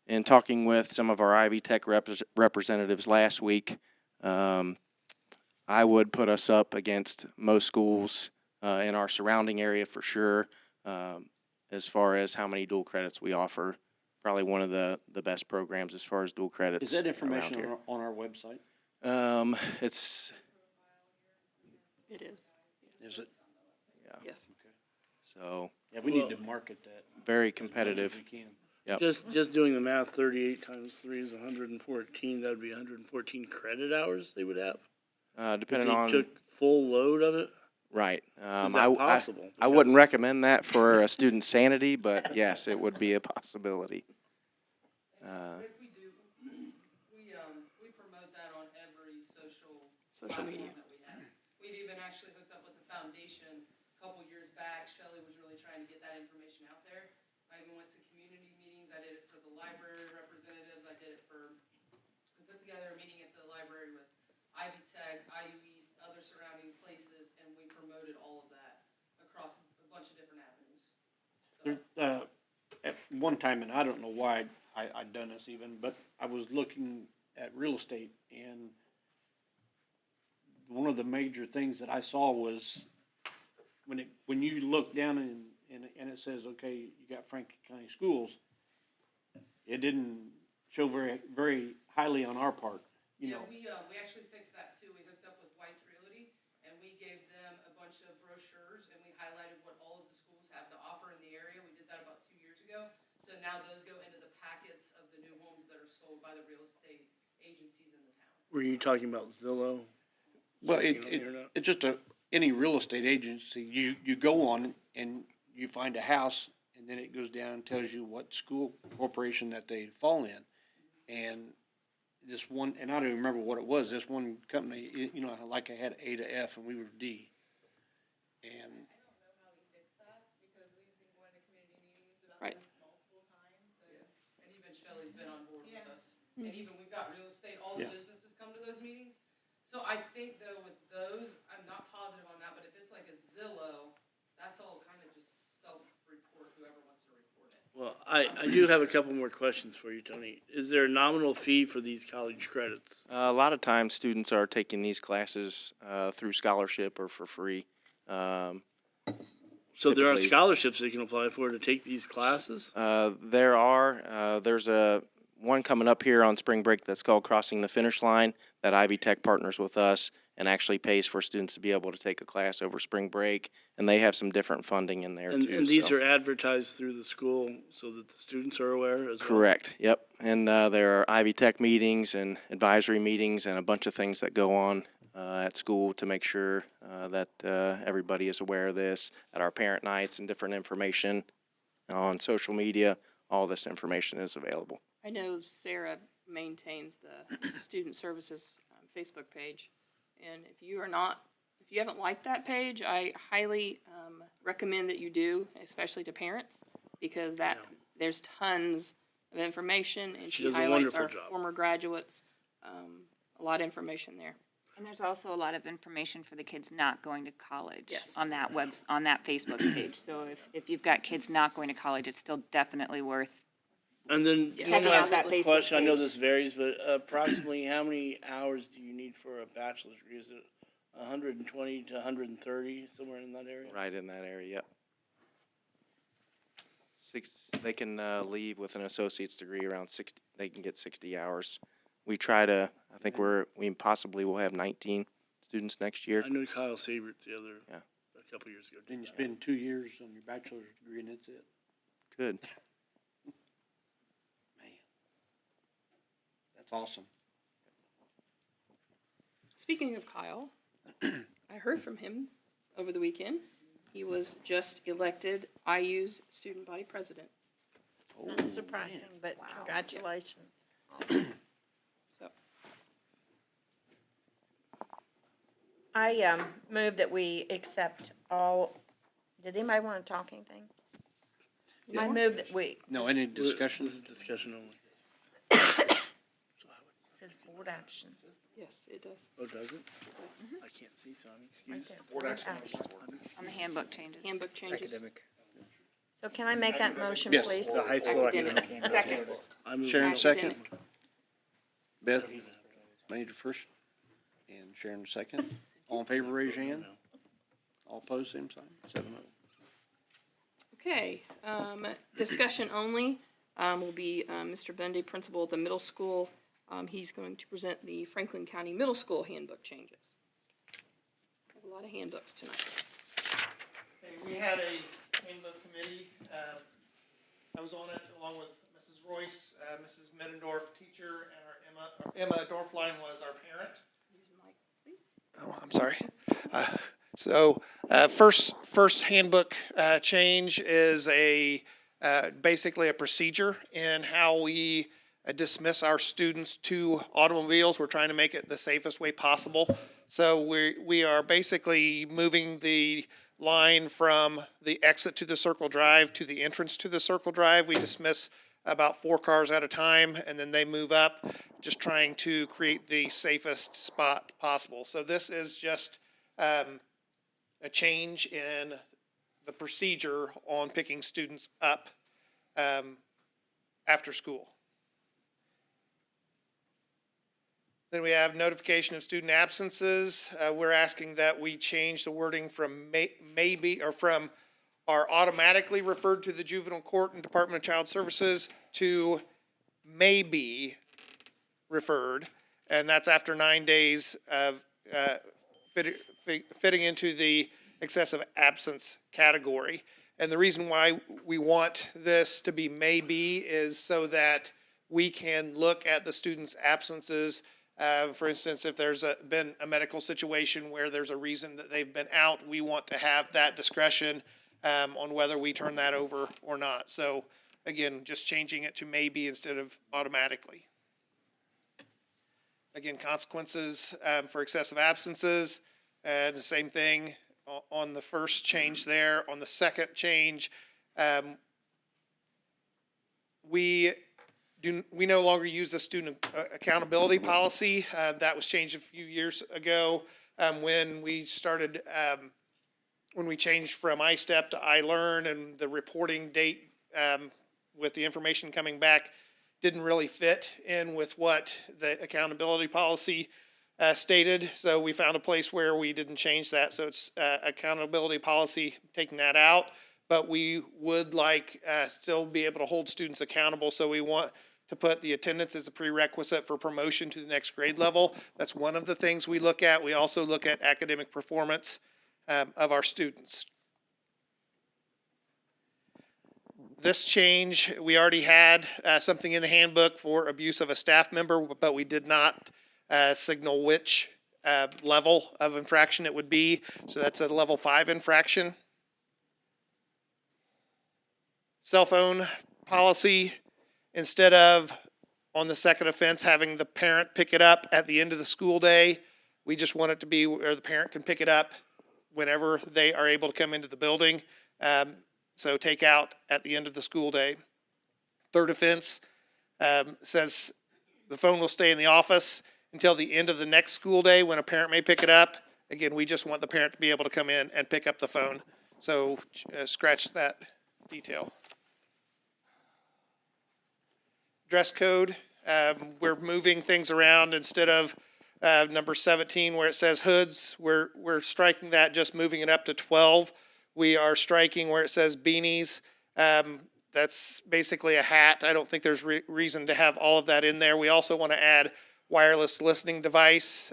In talking with some of our Ivy Tech representatives last week, I would put us up against most schools in our surrounding area for sure, as far as how many dual credits we offer. Probably one of the best programs as far as dual credits. Is that information around here. on our website? It's, It is, Is it? yeah, yes. so Yeah, we need to market that. very as much as competitive. we can. Yep. Just doing the math, 38 times 3 is 114. That would be 114 credit hours they would have. If Depending they on, took full load of it. right. Is that possible? I wouldn't Because- recommend that for a student's sanity, but yes, it would be a possibility. Rick, we promote that on every social Social platform media. that we have. We've even actually hooked up with the foundation a couple years back. Shelley was really trying to get that information out there. I even went to community meetings. I did it for the library representatives. I put together a meeting at the library with Ivy Tech, IU East, other surrounding places, and we promoted all of that across a bunch of different avenues. So, At one time, and I don't know why I'd done this even, but I was looking at real estate, and one of the major things that I saw was when you look down and it says, okay, you got Franklin County Schools, it didn't show very highly on our part, you know. we actually fixed that too. We hooked up with White's Realty, and we gave them a bunch of brochures, and we highlighted what all of the schools have to offer in the area. We did that about 2 years ago. So now those go into the packets of the new homes that are sold by the real estate agencies in the town. Were you talking about Zillow? Well, Checking on the internet? it's just any real estate agency, you go on and you find a house, and then it goes down and tells you what school corporation that they fall in. And this one, and I don't even remember what it was, this one company, you know, like I had A to F and we were D. And I don't know how we fixed that, because we've been going to community meetings about Right. this multiple times, and even Shelley's been on board with us. And even we've got real estate, all the Yeah. businesses come to those meetings. So I think though with those, I'm not positive on that, but if it's like a Zillow, that's all kind of just self-report, whoever wants to report it. Well, I do have a couple more questions for you, Tony. Is there a nominal fee for these college credits? A lot of times, students are taking these classes through scholarship or for free. So there are Typically- scholarships they can apply for to take these classes? There's one coming up here on spring break that's called Crossing the Finish Line, that Ivy Tech partners with us and actually pays for students to be able to take a class over spring break. And they have some different funding in there too. And these so. are advertised through the school so that the students are aware as well? Correct, yep. And there are Ivy Tech meetings and advisory meetings and a bunch of things that go on at school to make sure that everybody is aware of this. At our parent nights and different information on social media, all this information is available. I know Sarah maintains the Student Services Facebook page, and if you haven't liked that page, I highly recommend that you do, especially to parents, because there's tons of information, and She she does a highlights wonderful our job. former graduates, a lot of information there. And there's also a lot of information for the kids not going to college. Yes. On that on that Facebook page. So if you've got kids not going to college, it's still definitely worth. And then Yeah. one Checking out last that Facebook question, I know page. this varies, but approximately how many hours do you need for a bachelor's degree? Is it 120 to 130, somewhere in that area? Right in that area, yep. They can leave with an associate's degree around 60. They can get 60 hours. We try to. I think we possibly will have 19 students next year. I knew Kyle Sabert Yeah. a couple years ago. then you spend 2 years on your bachelor's degree and that's it. Good. Man, that's awesome. Speaking of Kyle, I heard from him over the weekend. He was just elected IU's student body president. Not surprising, but congratulations. So, I move that we accept all, did anybody want to talk anything? I move that we. No, any discussion? This is discussion only. says board action. Yes, it does. Oh, does it? I can't see, so I'm Right excused. there, Board board action. action. On the handbook changes. Handbook changes. So can I make that motion, Yes. please? The high school Academic. academic handbook. Second. I move Sharon, we- second. Academic. Beth made the first, and Sharon the second. All in favor, raise your hand. All opposed, same sign. 7-0. Okay, discussion only, will be, Mr. Bundy, principal at the middle school. He's going to present the Franklin County Middle School handbook changes. We have a lot of handbooks tonight. Okay, we had a handbook committee. I was on it along with Mrs. Royce, Mrs. Middendorf, teacher, and our Emma Dorfline was our parent. Use the mic, please. Oh, I'm sorry. First handbook change is basically a procedure in how we dismiss our students to automobiles. We're trying to make it the safest way possible. So we are basically moving the line from the exit to the circle drive to the entrance to the circle drive. We dismiss about 4 cars at a time, and then they move up, just trying to create the safest spot possible. So this is just a change in the procedure on picking students up after school. Then we have notification of student absences. We're asking that we change the wording from maybe, or from are automatically referred to the juvenile court and Department of Child Services to may be referred, and that's after 9 days of fitting into the excessive absence category. And the reason why we want this to be may be is so that we can look at the student's absences. For instance, if there's been a medical situation where there's a reason that they've been out, we want to have that discretion on whether we turn that over or not. So again, just changing it to maybe instead of automatically. Again, consequences for excessive absences, and the same thing on the first change there. On the second change, we no longer use the student accountability policy. That was changed a few years ago when we started, when we changed from iStep to iLearn, and the reporting date with the information coming back didn't really fit in with what the accountability policy stated. So we found a place where we didn't change that. So it's accountability policy, taking that out. But we would like still be able to hold students accountable. So we want to put the attendance as a prerequisite for promotion to the next grade level. That's one of the things we look at. We also look at academic performance of our students. This change, we already had something in the handbook for abuse of a staff member, but we did not signal which level of infraction it would be. So that's a level 5 infraction. Cell phone policy, instead of on the second offense having the parent pick it up at the end of the school day, we just want it to be where the parent can pick it up whenever they are able to come into the building. So take out at the end of the school day. Third offense says the phone will stay in the office until the end of the next school day when a parent may pick it up. Again, we just want the parent to be able to come in and pick up the phone. So scratch that detail. Dress code, we're moving things around. Instead of number 17 where it says hoods, we're striking that, just moving it up to 12. We are striking where it says beanies. That's basically a hat. I don't think there's reason to have all of that in there. We also want to add wireless listening device.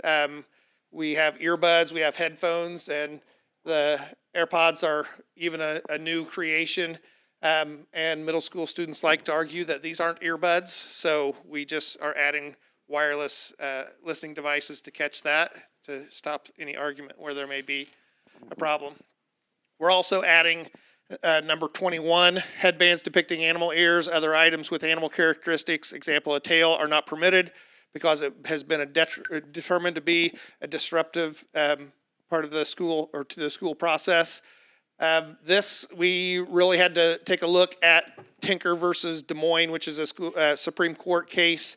We have earbuds, we have headphones, and the AirPods are even a new creation. And middle school students like to argue that these aren't earbuds, so we just are adding wireless listening devices to catch that, to stop any argument where there may be a problem. We're also adding number 21, headbands depicting animal ears, other items with animal characteristics, example a tail, are not permitted because it has been determined to be a disruptive part of the school or to the school process. This, we really had to take a look at Tinker versus Des Moines, which is a Supreme Court case.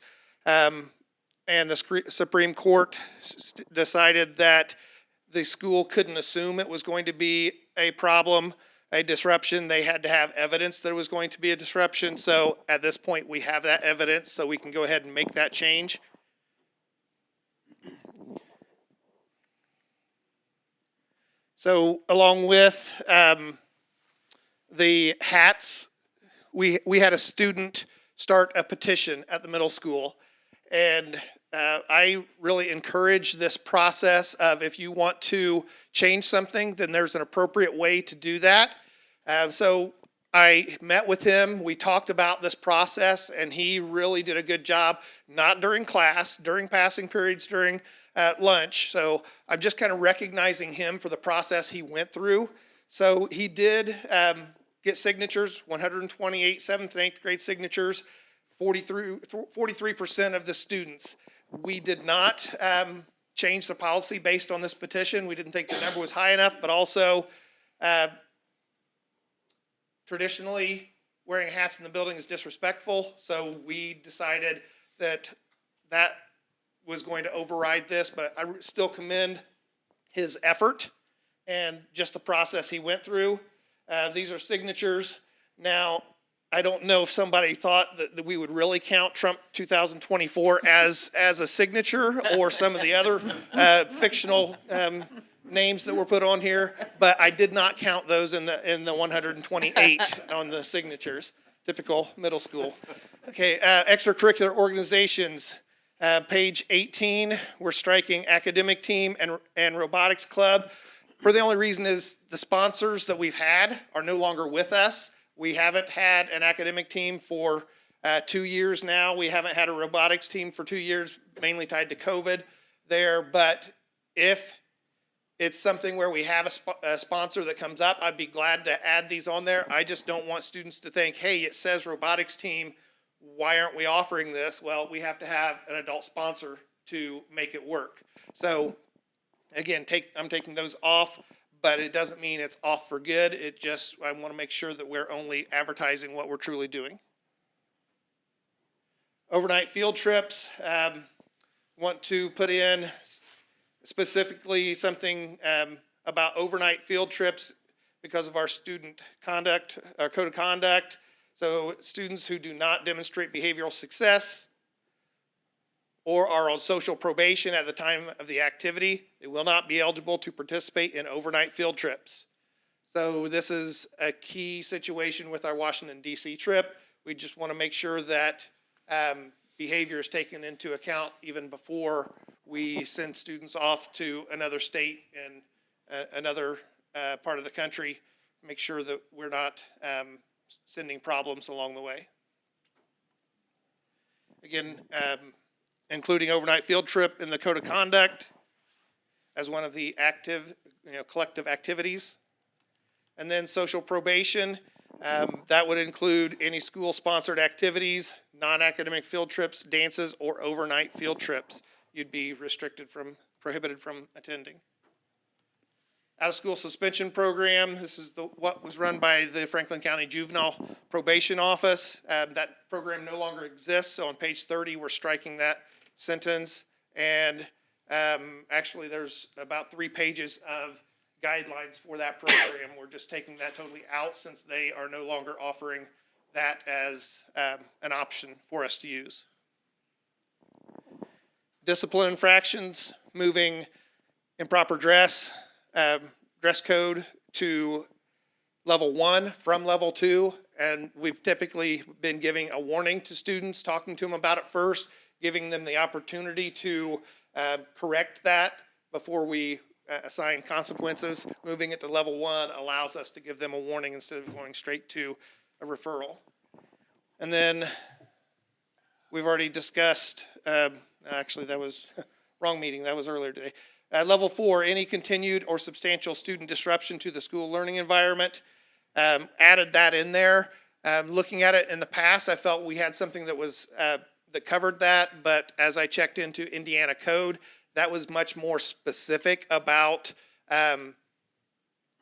and the Supreme Court decided that the school couldn't assume it was going to be a problem, a disruption. They had to have evidence that it was going to be a disruption. So at this point, we have that evidence, so we can go ahead and make that change. So along with the hats, we had a student start a petition at the middle school. And I really encourage this process of, if you want to change something, then there's an appropriate way to do that. So I met with him, we talked about this process, and he really did a good job, not during class, during passing periods, during lunch. So I'm just kind of recognizing him for the process he went through. So he did get signatures, 128 7th and 8th grade signatures, 43% of the students. We did not change the policy based on this petition. We didn't think the number was high enough, but also traditionally wearing hats in the building is disrespectful. So we decided that that was going to override this, but I still commend his effort and just the process he went through. These are signatures. Now, I don't know if somebody thought that we would really count Trump 2024 as a signature, or some of the other fictional names that were put on here, but I did not count those in the 128 on the signatures. Typical middle school. Okay, extracurricular organizations. Page 18, we're striking academic team and robotics club. For the only reason is the sponsors that we've had are no longer with us. We haven't had an academic team for 2 years now. We haven't had a robotics team for 2 years, mainly tied to COVID there. But if it's something where we have a sponsor that comes up, I'd be glad to add these on there. I just don't want students to think, hey, it says robotics team, why aren't we offering this? Well, we have to have an adult sponsor to make it work. So again, I'm taking those off, but it doesn't mean it's off for good. It just, I want to make sure that we're only advertising what we're truly doing. Overnight field trips, want to put in specifically something about overnight field trips because of our student conduct, our code of conduct. So students who do not demonstrate behavioral success or are on social probation at the time of the activity, they will not be eligible to participate in overnight field trips. So this is a key situation with our Washington, D.C. trip. We just want to make sure that behavior is taken into account even before we send students off to another state and another part of the country. Make sure that we're not sending problems along the way. Again, including overnight field trip in the code of conduct as one of the active, collective activities. And then social probation, that would include any school-sponsored activities, non-academic field trips, dances, or overnight field trips. You'd be prohibited from attending. Out-of-school suspension program, this is what was run by the Franklin County Juvenile Probation Office. That program no longer exists, so on page 30, we're striking that sentence. And actually, there's about 3 pages of guidelines for that program. We're just taking that totally out since they are no longer offering that as an option for us to use. Discipline infractions, moving improper dress code to level 1 from level 2. And we've typically been giving a warning to students, talking to them about it first, giving them the opportunity to correct that before we assign consequences. Moving it to level 1 allows us to give them a warning instead of going straight to a referral. And then we've already discussed, actually that was wrong meeting, that was earlier today. Level 4, any continued or substantial student disruption to the school learning environment. Added that in there. Looking at it in the past, I felt we had something that was that covered that, but as I checked into Indiana code, that was much more specific about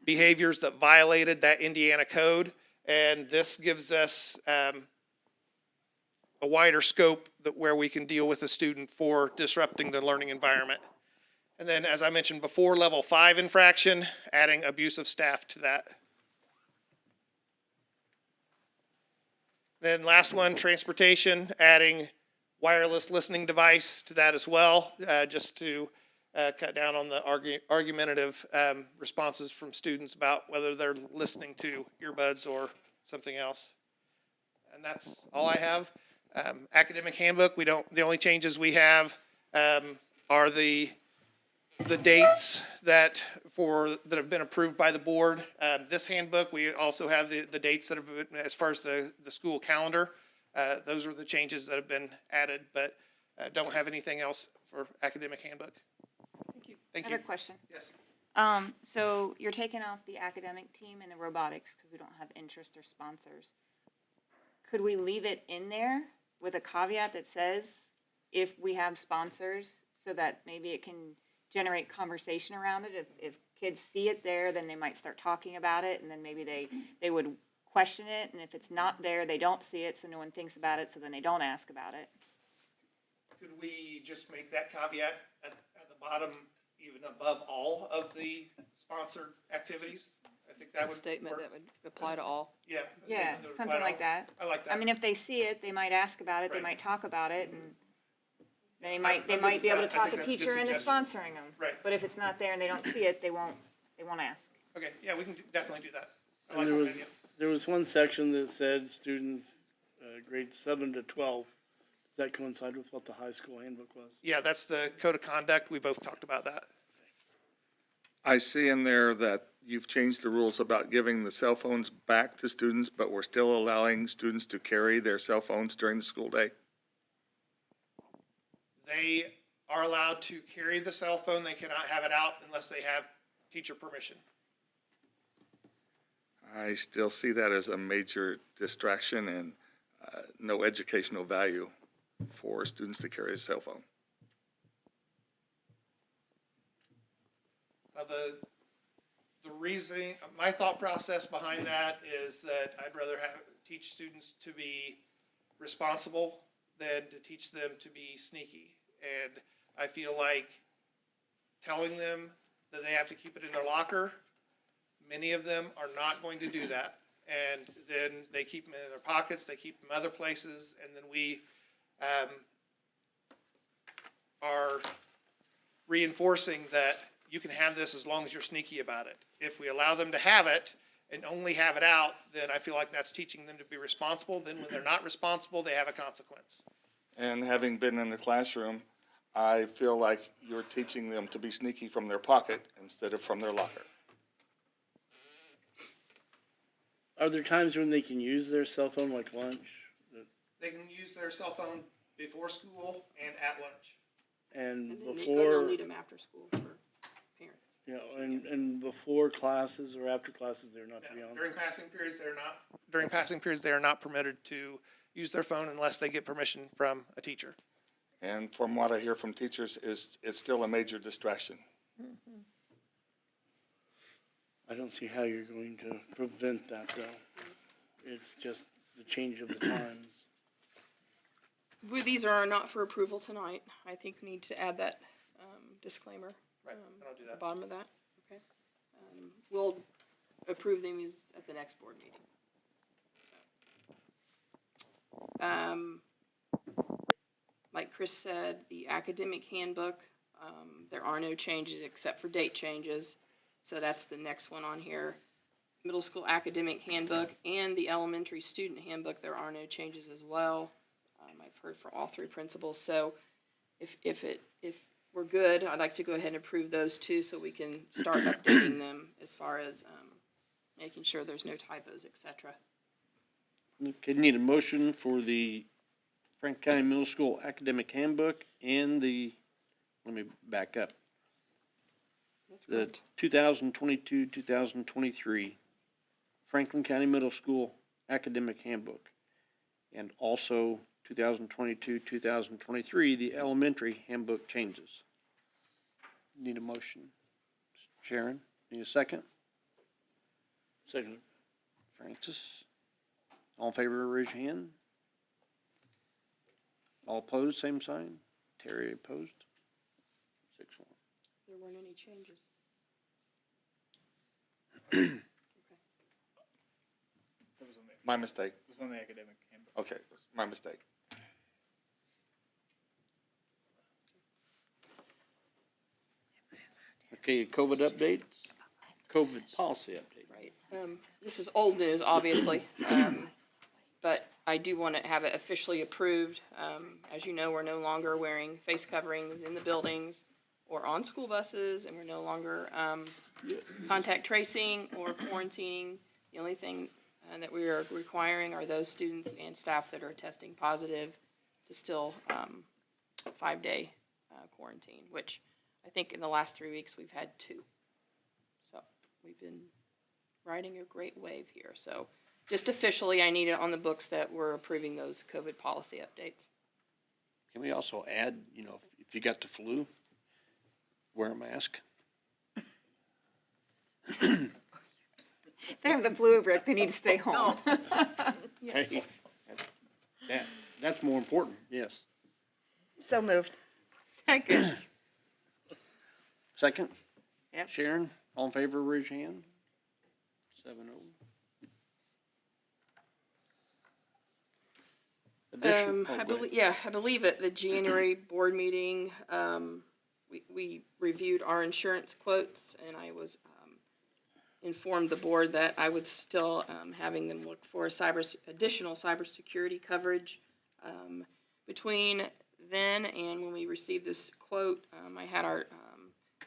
behaviors that violated that Indiana code, and this gives us a wider scope that where we can deal with a student for disrupting the learning environment. And then, as I mentioned before, level 5 infraction, adding abusive staff to that. Then last one, transportation, adding wireless listening device to that as well, just to cut down on the argumentative responses from students about whether they're listening to earbuds or something else. And that's all I have. Academic handbook, the only changes we have are the dates that have been approved by the board. This handbook, we also have the dates that have been, as far as the school calendar. Those are the changes that have been added, but don't have anything else for academic handbook. Thank you. Thank I you. have a question. Yes. So you're taking off the academic team and the robotics because we don't have interest or sponsors. Could we leave it in there with a caveat that says if we have sponsors, so that maybe it can generate conversation around it? If kids see it there, then they might start talking about it, and then maybe they would question it. And if it's not there, they don't see it, so no one thinks about it, so then they don't ask about it. Could we just make that caveat at the bottom, even above all of the sponsored activities? I think that would Statement work. that would apply to all. Yeah. a Yeah, statement that would apply something to like all. that. I like that. I mean, if they see it, they might ask about it, they Right. might talk about it, and they I'm might good be able to with that. I talk a think that's a good teacher into suggestion. sponsoring them. Right. But if it's not there and they don't see it, they won't ask. Okay, yeah, we can definitely do that. I And like there that was, idea. there was one section that said students, grades 7 to 12. Does that coincide with what the high school handbook was? Yeah, that's the code of conduct. We both talked about that. I see in there that you've changed the rules about giving the cell phones back to students, but we're still allowing students to carry their cell phones during the school day. They are allowed to carry the cell phone. They cannot have it out unless they have teacher permission. I still see that as a major distraction and no educational value for students to carry a cell phone. The reasoning, my thought process behind that is that I'd rather teach students to be responsible than to teach them to be sneaky. And I feel like telling them that they have to keep it in their locker, many of them are not going to do that. And then they keep them in their pockets, they keep them other places, and then we are reinforcing that you can have this as long as you're sneaky about it. If we allow them to have it and only have it out, then I feel like that's teaching them to be responsible. Then when they're not responsible, they have a consequence. And having been in the classroom, I feel like you're teaching them to be sneaky from their pocket instead of from their locker. Are there times when they can use their cell phone, like lunch? They can use their cell phone before school and at lunch. And And then before, they'll need them after school for parents. you know, and before classes or after classes, they're not to be on? During passing periods, they are not permitted to use their phone unless they get permission from a teacher. And from what I hear from teachers, it's still a major distraction. I don't see how you're going to prevent that, though. It's just the change of the times. These are not for approval tonight. I think we need to add that disclaimer. Right, and I'll do At the that. bottom of that, okay? We'll approve these at the next board meeting. Like Chris said, the academic handbook, there are no changes except for date changes. So that's the next one on here. Middle school academic handbook and the elementary student handbook, there are no changes as well. I've heard from all three principals. So if we're good, I'd like to go ahead and approve those two so we can start updating them as far as making sure there's no typos, et cetera. Okay, need a motion for the Franklin County Middle School Academic Handbook and let me back up. That's The correct. 2022-2023 Franklin County Middle School Academic Handbook, and also 2022-2023 the elementary handbook changes. Need a motion. Sharon, need a second? Second. Francis? All in favor, raise your hand. All opposed, same sign. Terry opposed. 6-1. There weren't any changes. That was on the, My mistake. it was on the academic handbook. Okay, my mistake. Okay, COVID updates, COVID policy update. Right. This is old news, obviously, but I do want to have it officially approved. As you know, we're no longer wearing face coverings in the buildings or on school buses, and we're no longer contact tracing or quarantining. The only thing that we are requiring are those students and staff that are testing positive to still 5-day quarantine, which I think in the last 3 weeks we've had 2. So we've been riding a great wave here. So just officially, I need it on the books that we're approving those COVID policy updates. Can we also add, if you got the flu, wear a mask? If they have the flu, Rick, they need to stay home. Yes. Hey, that's more important, yes. So moved. Second. Second? Yep. Sharon, all in favor, raise your hand. 7-0. I believe at the January board meeting, we reviewed our insurance quotes, and I was informed the board that I would still having them look for additional cybersecurity coverage. Between then and when we received this quote, I had our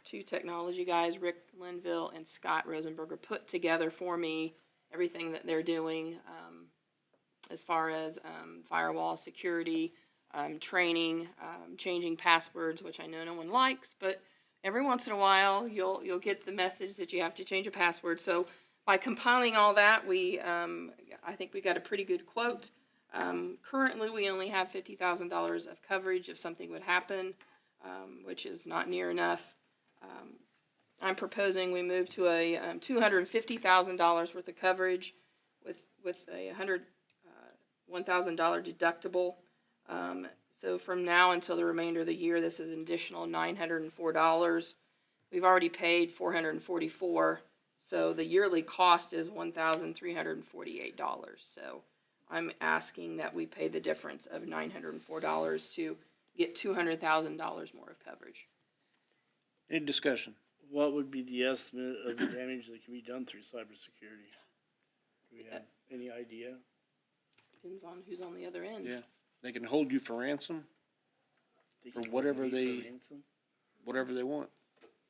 2 technology guys, Rick Linville and Scott Rosenberger, put together for me everything that they're doing as far as firewall security, training, changing passwords, which I know no one likes, but every once in a while you'll get the message that you have to change a password. So by compiling all that, I think we got a pretty good quote. Currently, we only have $50,000 of coverage if something would happen, which is not near enough. I'm proposing we move to a $250,000 worth of coverage with a $1,000 deductible. So from now until the remainder of the year, this is an additional $904. We've already paid $444, so the yearly cost is $1,348. So I'm asking that we pay the difference of $904 to get $200,000 more of coverage. Any discussion? What would be the estimate of the damage that can be done through cybersecurity? Do we have any idea? Depends on who's on the other end. Yeah, they can hold you for ransom for whatever they want.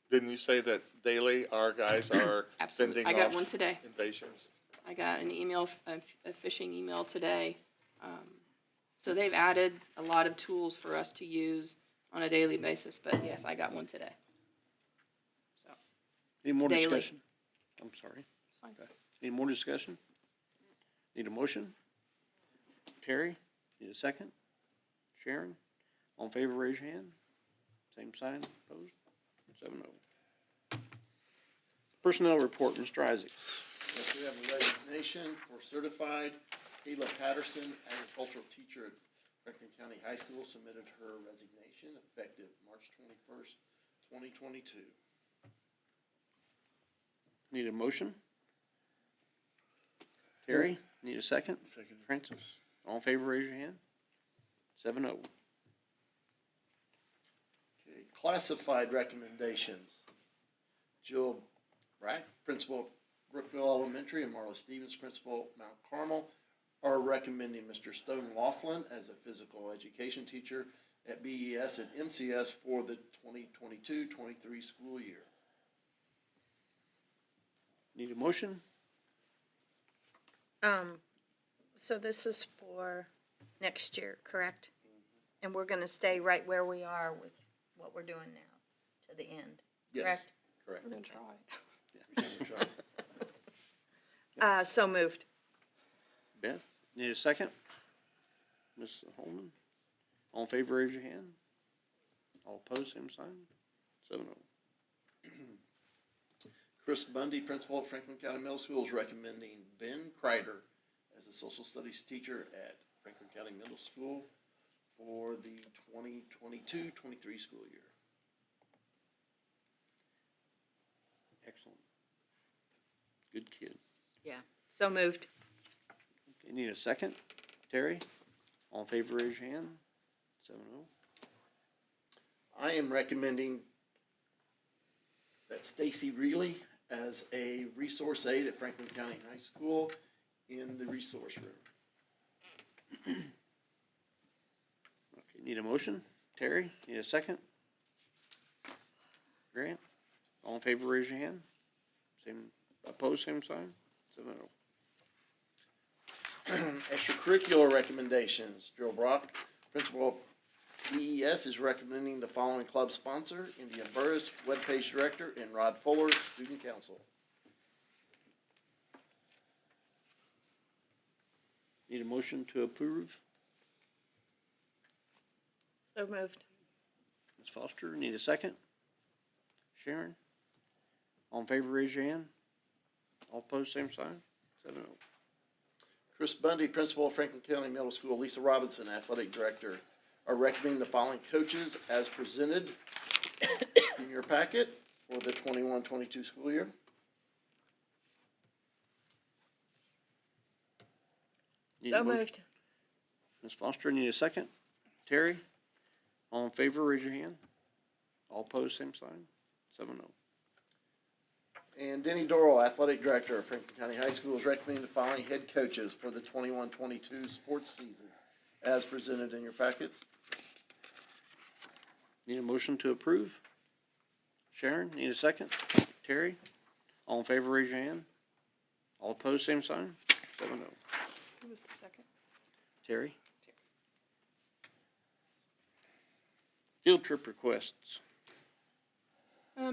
Didn't you say that daily our guys are Absolutely. sending I got off one today. invasions? I got an email, a phishing email today. So they've added a lot of tools for us to use on a daily basis, but yes, I got one today. So Any more daily. discussion? I'm sorry. it's fine. Any more discussion? Need a motion? Terry, need a second? Sharon, all in favor, raise your hand. Same sign, opposed? 7-0. Personnel report, Mr. Isaac. Yes, we have a resignation for certified Kayla Patterson, agricultural teacher at Franklin County High School, submitted her resignation effective March 21st, 2022. Need a motion? Terry, need a second? Second. Francis, all in favor, raise your hand. 7-0. Okay, classified recommendations. Jill Brack, principal at Brookville Elementary, and Marla Stevens, principal at Mount Carmel, are recommending Mr. Stone Laughlin as a physical education teacher at BES and MCS for the 2022-23 school year. Need a motion? So this is for next year, correct? And we're gonna stay right where we are with what we're doing now to the end, Yes, correct? correct. We're gonna try. So moved. Beth, need a second? Ms. Holman, all in favor, raise your hand. All opposed, same sign. 7-0. Chris Bundy, principal at Franklin County Middle School, is recommending Ben Kreider as a social studies teacher at Franklin County Middle School for the 2022-23 school year. Excellent. Good kid. Yeah, so moved. Okay, need a second? Terry? All in favor, raise your hand. 7-0. I am recommending that Stacy Reilly as a resource aide at Franklin County High School in the resource room. Okay, need a motion? Terry, need a second? Grant? All in favor, raise your hand. Same, opposed, same sign. 7-0. Extracurricular recommendations. Drill Brock, Principal of PES, is recommending the following club sponsor: India Burris, webpage director, and Rod Fuller, student council. Need a motion to approve? So moved. Ms. Foster, need a second? Sharon? All in favor, raise your hand. All opposed, same sign. 7-0. Chris Bundy, principal of Franklin County Middle School, Lisa Robinson, athletic director, are recommending the following coaches as presented in your packet for the 21-22 school year. Need a So motion? moved. Ms. Foster, need a second? Terry? All in favor, raise your hand. All opposed, same sign. 7-0. And Denny Doral, athletic director of Franklin County High School, is recommending the following head coaches for the 21-22 sports season as presented in your packet. Need a motion to approve? Sharon, need a second? Terry? All in favor, raise your hand. All opposed, same sign. 7-0. Who was the second? Terry? Field trip requests.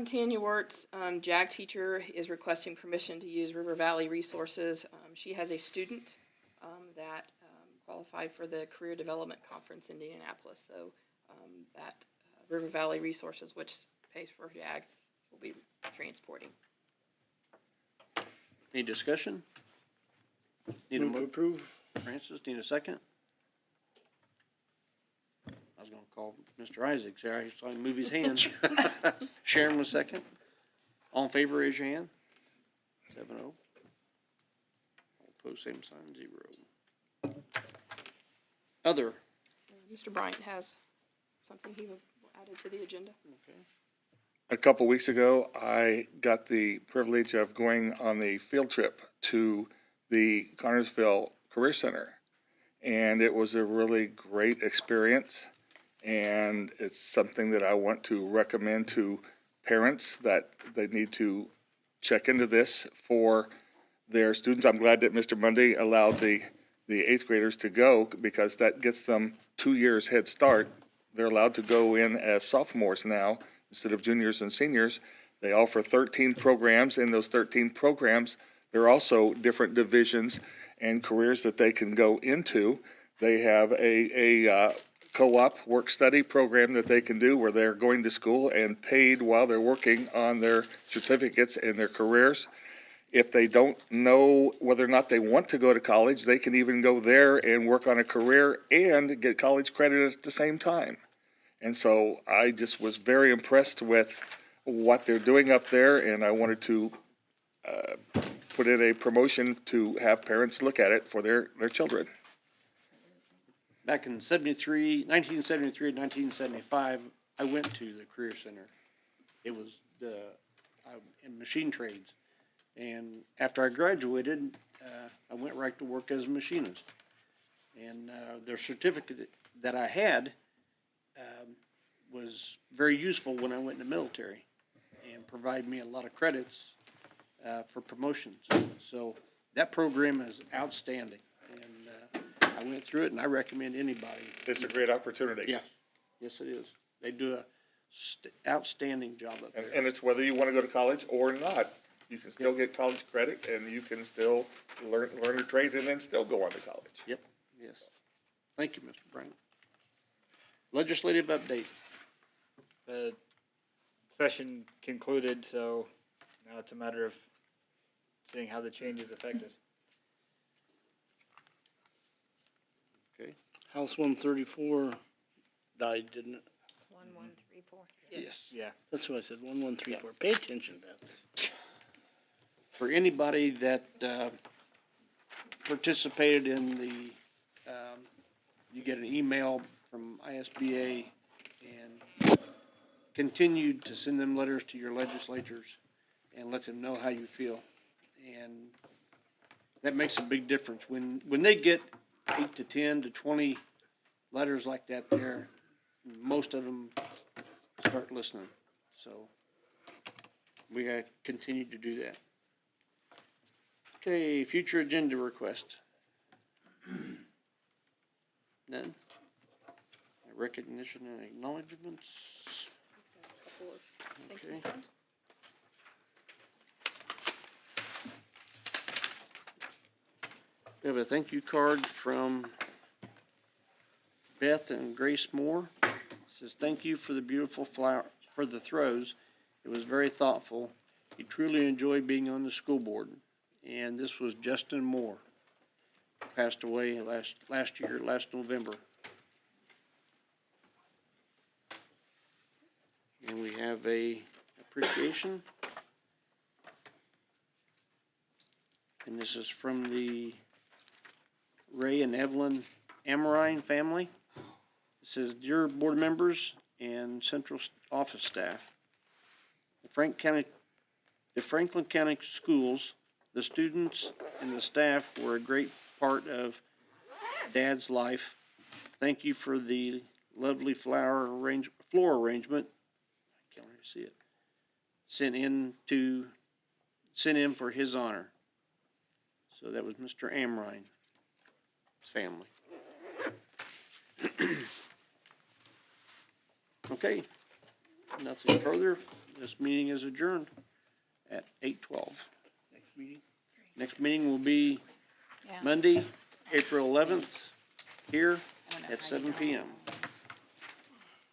Tanya Wertz, JAG teacher, is requesting permission to use River Valley Resources. She has a student that qualified for the Career Development Conference in Indianapolis. So that River Valley Resources, which pays for JAG, will be transporting. Any discussion? Need Move to approve. Francis, need a second? I was gonna call Mr. Isaacs there. I saw him move his hand. Sharon was second. All in favor, raise your hand. 7-0. All opposed, same sign, 0. Other. Mr. Bryant has something he added to the agenda. Okay. A couple weeks ago, I got the privilege of going on the field trip to the Connersville Career Center. And it was a really great experience. And it's something that I want to recommend to parents that they need to check into this for their students. I'm glad that Mr. Mundy allowed the 8th graders to go because that gets them 2 years head start. They're allowed to go in as sophomores now instead of juniors and seniors. They offer 13 programs. In those 13 programs, there are also different divisions and careers that they can go into. They have a co-op work-study program that they can do where they're going to school and paid while they're working on their certificates and their careers. If they don't know whether or not they want to go to college, they can even go there and work on a career and get college credit at the same time. And so I just was very impressed with what they're doing up there, and I wanted to put in a promotion to have parents look at it for their children. Back in 1973 and 1975, I went to the Career Center. It was in machine trades. And after I graduated, I went right to work as a machinist. And their certificate that I had was very useful when I went in the military and provided me a lot of credits for promotions. So that program is outstanding. And I went through it, and I recommend anybody. It's a great opportunity. Yeah, yes it is. They do a outstanding job up there. And it's whether you want to go to college or not. You can still get college credit, and you can still learn a trade and then still go on to college. Yep, yes. Thank you, Mr. Bryant. Legislative update. The session concluded, so now it's a matter of seeing how the changes affect us. Okay. House 134 died, didn't it? 1134. Yes. Yeah. That's what I said, 1134. Pay attention to that. For anybody that, participated in the, you get an email from ISBA and continued to send them letters to your legislators and let them know how you feel. And that makes a big difference. When they get 8 to 10 to 20 letters like that there, most of them start listening. So we gotta continue to do that. Okay, future agenda request. None? Recognition and acknowledgements? Okay. We have a thank you card from Beth and Grace Moore. It says, thank you for the beautiful flower, for the throws. It was very thoughtful. He truly enjoyed being on the school board. And this was Justin Moore. Passed away last year, last November. And we have a appreciation. And this is from the Ray and Evelyn Amorine family. It says, dear board members and central office staff, the Franklin County schools, the students and the staff were a great part of Dad's life. Thank you for the lovely floor arrangement. I can't really see it. Sent in for his honor. So that was Mr. Amrine's family. Okay, nothing further. This meeting is adjourned at 8:12. Next meeting? Next meeting will be Yeah. Monday, April 11th, here at 7 p.m.